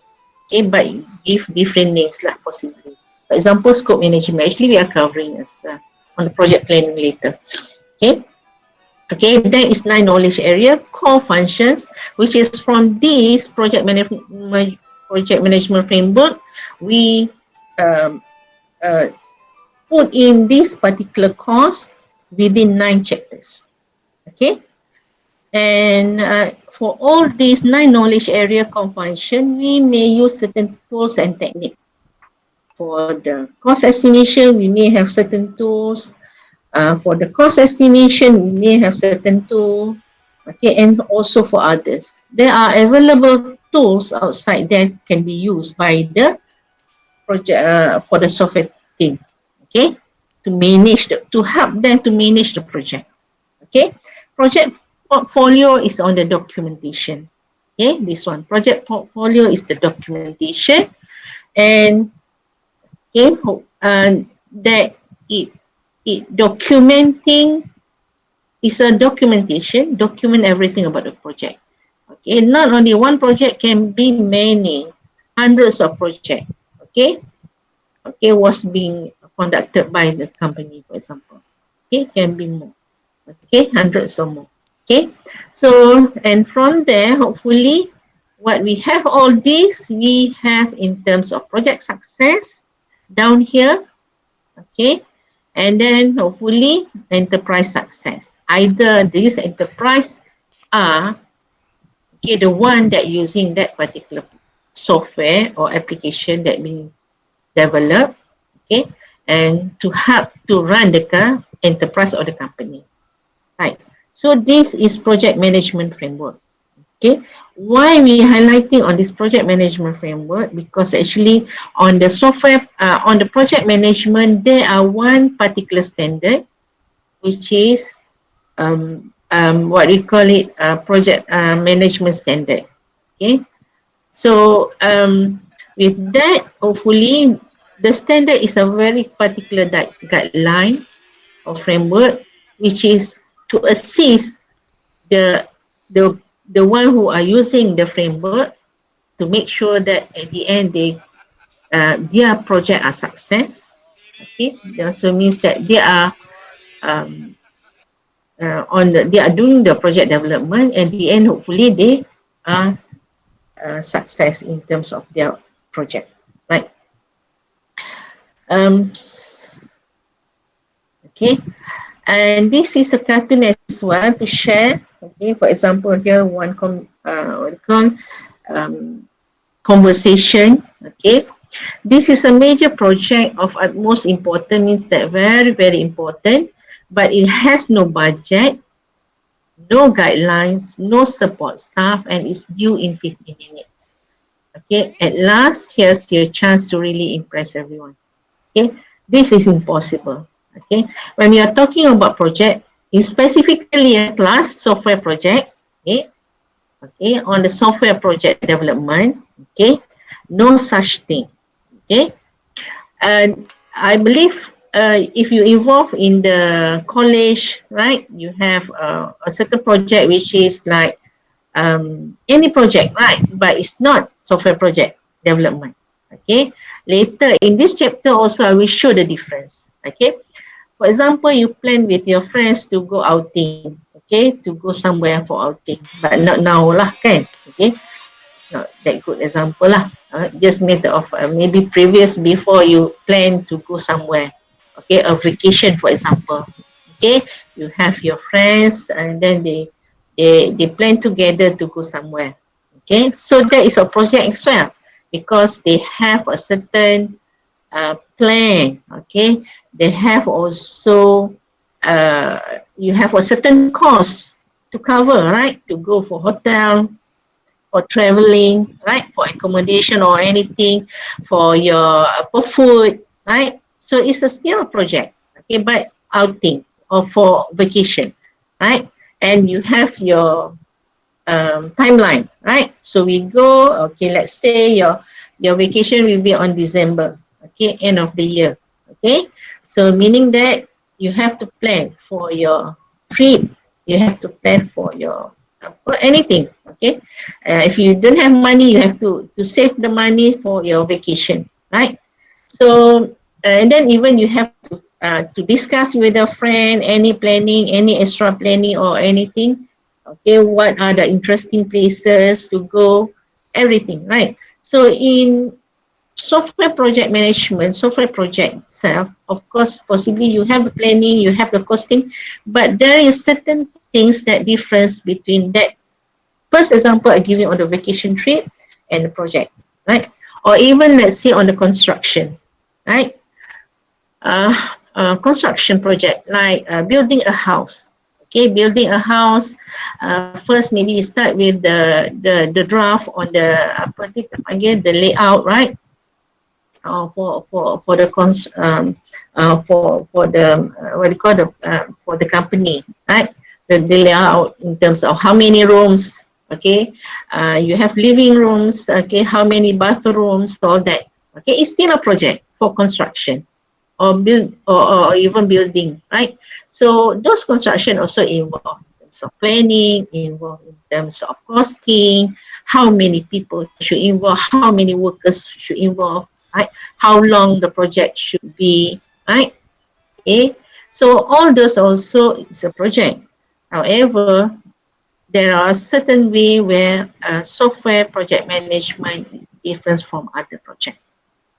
Okay, but give different names lah possibly. For example, scope management. Actually, we are covering as well on the project planning later. Okay. Okay, that is 9 knowledge area, core functions, which is from this project management framework, we put in this particular course within 9 chapters. Okay, and for all these 9 knowledge area function, we may use certain tools and techniques. For the cost estimation, we may have certain tools. For the cost estimation, we may have certain tools. Okay, and also for others. They are available tools outside there can be used by the project for the software team, okay, to manage to help them to manage the project. Okay, project portfolio is on the documentation. Okay, this one project portfolio is the documentation, and okay, that it documenting is a documentation, document everything about the project. Okay, not only one project, can be many, hundreds of projects. Okay, okay, was being conducted by the company, for example. Okay, can be more. Okay, hundreds or more. Okay, so and from there, hopefully, what we have all this, we have in terms of project success down here. Okay, and then hopefully enterprise success. Either this enterprise are okay, the one that using that particular software or application that being developed, okay, and to help to run the enterprise or the company, right? So this is project management framework. Okay, why we highlighting on this project management framework? Because actually on the software, on the project management, there are one particular standard, which is what we call it, project management standard. Okay, so with that, hopefully, the standard is a very particular guideline or framework, which is to assist the the the one who are using the framework to make sure that at the end they their project are success. Okay, that also means that they are um, they are doing the project development. At the end, hopefully, they are success in terms of their project, right? Um, okay, and this is a cartoon as well to share. Okay, for example, here one what you call conversation. Okay, this is a major project of utmost importance, means that very, very important, but it has no budget, no guidelines, no support staff, and is due in 50 minutes. Okay, at last, here's your chance to really impress everyone. Okay, this is impossible. Okay, when we are talking about project, is specifically a class software project. Okay, okay, on the software project development. Okay, no such thing. Okay, and I believe if you involve in the college, right, you have a certain project which is like any project, right, but it's not software project development. Okay, later in this chapter also I will show the difference. Okay, for example, you plan with your friends to go outing, okay, to go somewhere for outing, but not now lah, kan? Okay, it's not that good example lah. Just matter of maybe previous before you plan to go somewhere, okay, a vacation for example. Okay, you have your friends and then they plan together to go somewhere. Okay, so that is a project as well, because they have a certain plan. Okay, they have also you have a certain cost to cover, right, to go for hotel, for traveling, right, for accommodation or anything, for your for food, right? So it's a still a project, okay, but outing or for vacation, right? And you have your timeline, right? So we go, okay, let's say your vacation will be on December, okay, end of the year, okay? So meaning that you have to plan for your trip, you have to plan for anything, okay? If you don't have money, you have to save the money for your vacation, right? So and then even you have to discuss with a friend any planning, any extra planning or anything. Okay, what are the interesting places to go, everything, right? So in software project management, software project itself, of course, possibly you have the planning, you have the costing, but there is certain things that difference between that. First example I give you on the vacation trip and the project, right? Or even let's say on the construction, right? Construction project like building a house. Okay, building a house. First, maybe you start with the draft on the apa kita panggil the layout, right? For the for the what do you call for the company, right? The layout in terms of how many rooms. Okay, you have living rooms. Okay, how many bathrooms? All that. Okay, it's still a project for construction or build or even building, right? So those construction also involve in terms of planning, involve in terms of costing, how many people should involve, how many workers should involve, right? How long the project should be, right? Okay, so all those also is a project. However, there are certain way where software project management is different from other projects.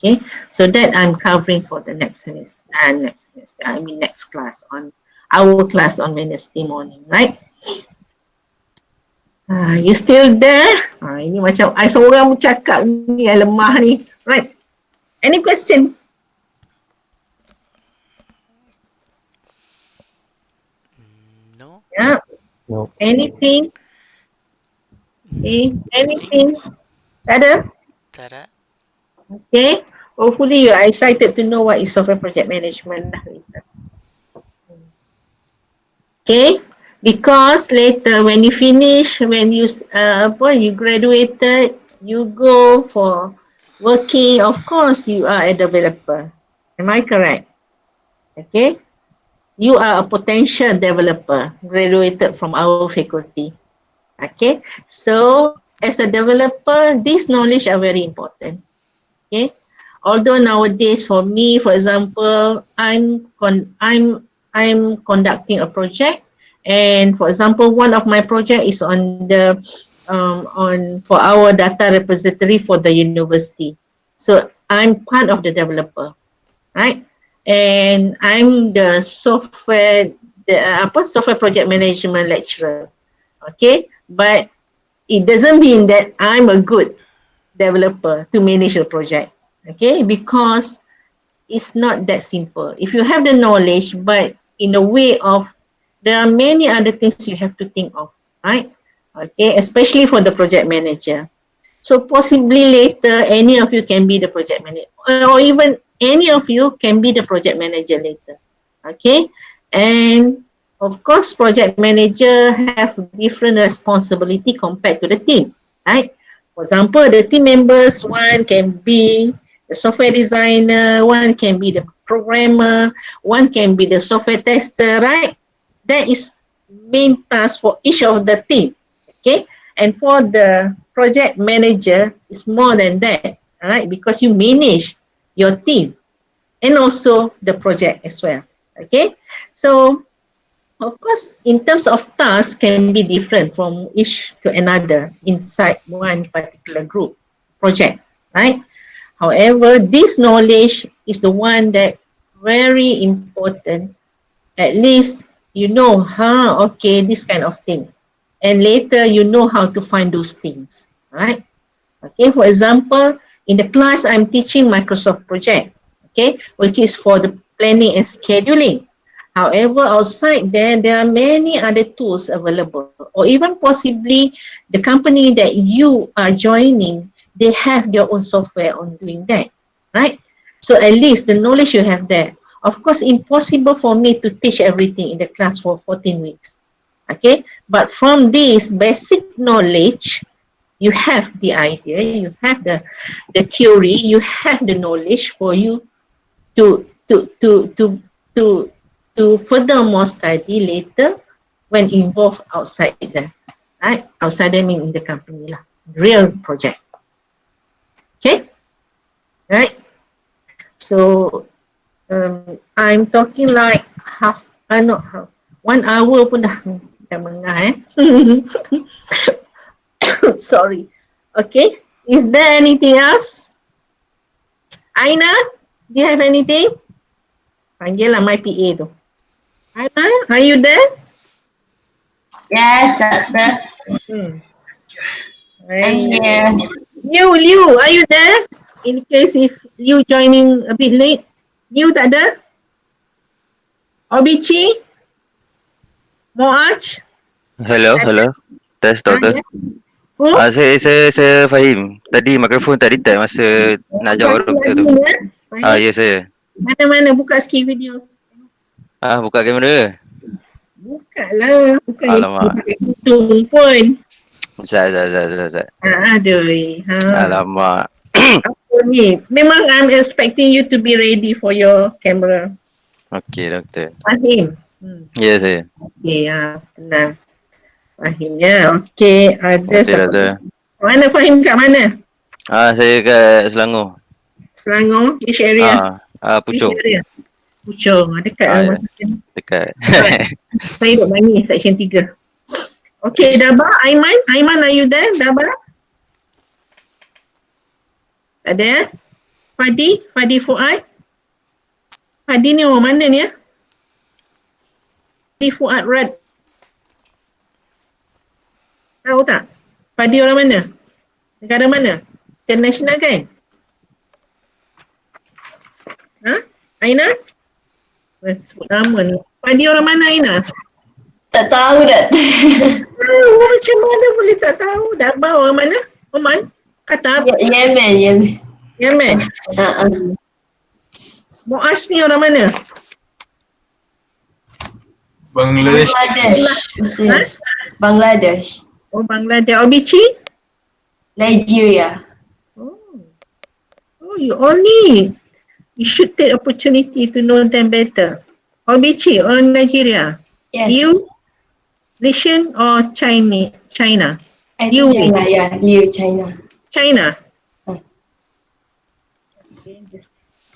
Okay, so that I'm covering for the next semester, next class on our class on Wednesday morning, right? You still there? Ini macam I seorang bercakap ni yang lemah ni, right? Any question? No? Yeah. No. Anything? Okay. Anything? Tak ada? Tara? Okay. Hopefully you are excited to know what is software project management lah later. Okay, because later when you finish, when you you graduated, you go for working. Of course, you are a developer. Am I correct? Okay, you are a potential developer graduated from our faculty. Okay, so as a developer, these knowledge are very important. Okay, although nowadays for me, for example, I'm conducting a project, and for example, one of my project is on the for our data repository for the university. So I'm part of the developer, right? And I'm the software project management lecturer. Okay, but it doesn't mean that I'm a good developer to manage a project. Okay, because it's not that simple. If you have the knowledge, but in a way of, there are many other things you have to think of, right? Okay, especially for the project manager. So possibly later, any of you can be the project manager, or even any of you can be the project manager later. Okay, and of course, project manager have different responsibility compared to the team, right? For example, the team members, one can be the software designer, one can be the programmer, one can be the software tester, right? That is main task for each of the team. Okay, and for the project manager, it's more than that, right? Because you manage your team and also the project as well. Okay, so of course, in terms of tasks can be different from each to another inside one particular group project, right? However, this knowledge is the one that very important. At least you know, okay, this kind of thing. And later you know how to find those things, right? Okay, for example, in the class I'm teaching Microsoft Project, okay, which is for the planning and scheduling. However, outside there are many other tools available, or even possibly the company that you are joining, they have their own software on doing that, right? So at least the knowledge you have there. Of course, impossible for me to teach everything in the class for 14 weeks, okay? But from this basic knowledge, you have the idea, you have the theory, you have the knowledge for you to to to to to to furthermore study later when involved outside the right outside them in the company lah, real project. Okay, right? So I'm talking like not half, 1 hour pun dah mengah sorry. Okay, is there anything else? Aina, do you have anything? Panggil lah my PA tu. Aina, are you there? Yes, doctor. I'm here. Liu, are you there? In case if you joining a bit late. Liu tak ada? Obichi? Moaj? Hello, hello. Test Ah, doktor. ya. Who? Saya Fahim. Tadi mikrofon tak detect masa nak jawab Fahim doktor tu. Adil ya? Fahim? Ya saya. Mana-mana buka sikit video. Buka kamera. Buka lah. Bukan yang Alamak. pakai kutung pun. Zat. Aduh. Alamak. Apa ni? Memang I'm expecting you to be ready for your camera. Okey doktor. Fahim? Ya saya. Okey, tenang. Fahim ya. Okey, ada Okey siapa? doktor. Mana Fahim kat mana? Saya kat Selangor. Selangor? Which area? Puchong. Which area? Puchong. Dekat Ya. rumah saya. Dekat. Saya duduk Mani, Section 3. Okey, Daba, Aiman. Aiman, are you there? Daba? Tak ada? Fadi Fuad? Fadi ni orang mana ni ya? Fadi Fuad Rad. Tahu tak? Fadi orang mana? Negara mana? International kan? Aina? Sebut nama ni. Fadi orang mana Aina? Tak tahu dah. Macam mana boleh tak tahu? Daba orang mana? Oman? Qatar? Yemen. Yemen? Muash ni orang mana? Bangladesh. Bangladesh. Oh, Bangladesh. Obici? Nigeria. Oh, you should take opportunity to know them better. Obici, orang Nigeria. Yes. You, Malaysian or China? I think China, yeah. You, China. China?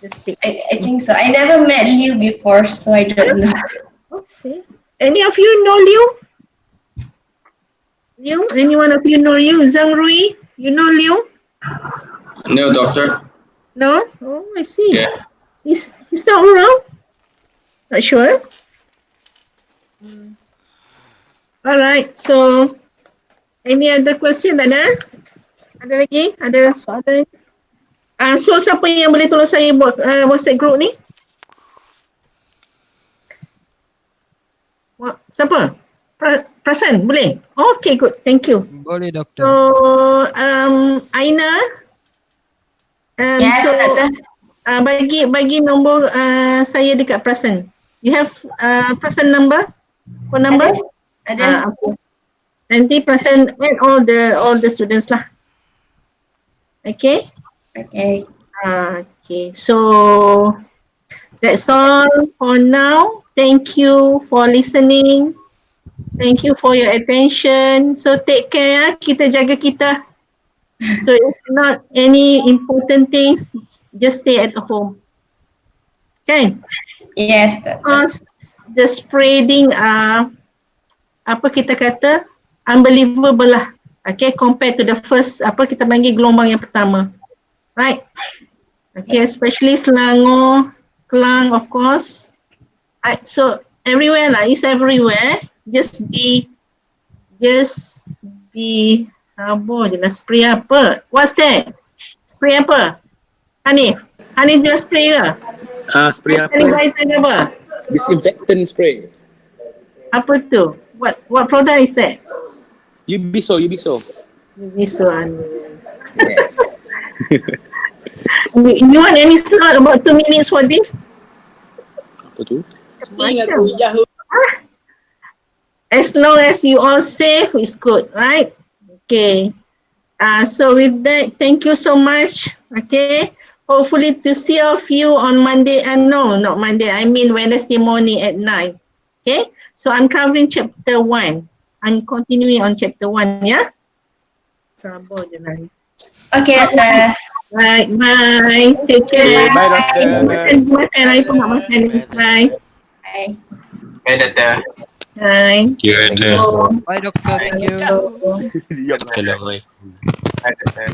I think so. I never met Liu before, so I don't know. Oh, see. Any of you know Liu? Liu? Any one of you know Liu? Zhang Rui? You know Liu? No, doctor. No? Oh, I see. Yes. He's not around? Not sure? Alright, so any other question tak ada? Ada lagi? Ada soalan? So siapa yang boleh tolong saya buat WhatsApp group ni? Siapa? Prasan, boleh? Okay, good. Thank you. Boleh doktor. So, Aina. Yes, doktor. Bagi nombor saya dekat Prasan. You have Prasan number? Phone number? Ada. Okay. Nanti Prasan add all the students lah. Okay? Okay. Okay. So that's all for now. Thank you for listening. Thank you for your attention. So take care. Kita jaga kita. So if not any important things, just stay at home. Kan? Yes. Because the spreading apa kita kata unbelievable lah. Okay, compared to the first kita panggil gelombang yang pertama. Right? Okay, especially Selangor, Kelang of course. So everywhere lah, it's everywhere. Just be sabar je lah. Spray apa? What's that? Spray apa? Hanif jual spray ke? Spray apa? Sanitizer ke apa? Disinfectant spray. Apa tu? What product is that? Ubiso. This one. You want any slot about 2 minutes for this? Apa tu? Macam. As long as you all safe, it's good, right? Okay. So with that, thank you so much. Okay. Hopefully to see of you on Monday. No, not Monday. I mean Wednesday morning at 9. Okay. So I'm covering chapter 1. I'm continuing on chapter 1, yeah? Sabar je lah. Okay, doktor. Right, bye. Take care. Bye, doktor. Makan, I pun nak makan. Bye. Bye. Bye, doktor. Bye. Thank you, doktor. Bye doktor, thank you. Assalamualaikum. Bye, doktor.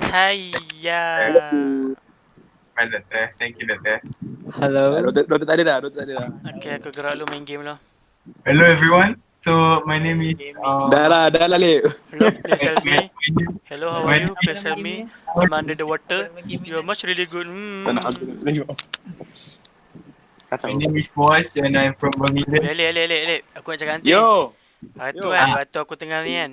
Hiya. Bye, doktor. Thank you, doktor. Hello. Doktor tak ada dah. Okay, aku gerak lu main game lah. Hello, everyone. So, my name is... Dah lah, Lip. Hello, please help me. Hello, how are you? Please help me. I'm under the water. You are much really good. Tak nak aku tengok. My name is Boaz and I'm from Bermuda. Alik. Aku nak cakap nanti ni. Yo. Hari tu kan, waktu aku tengah ni kan.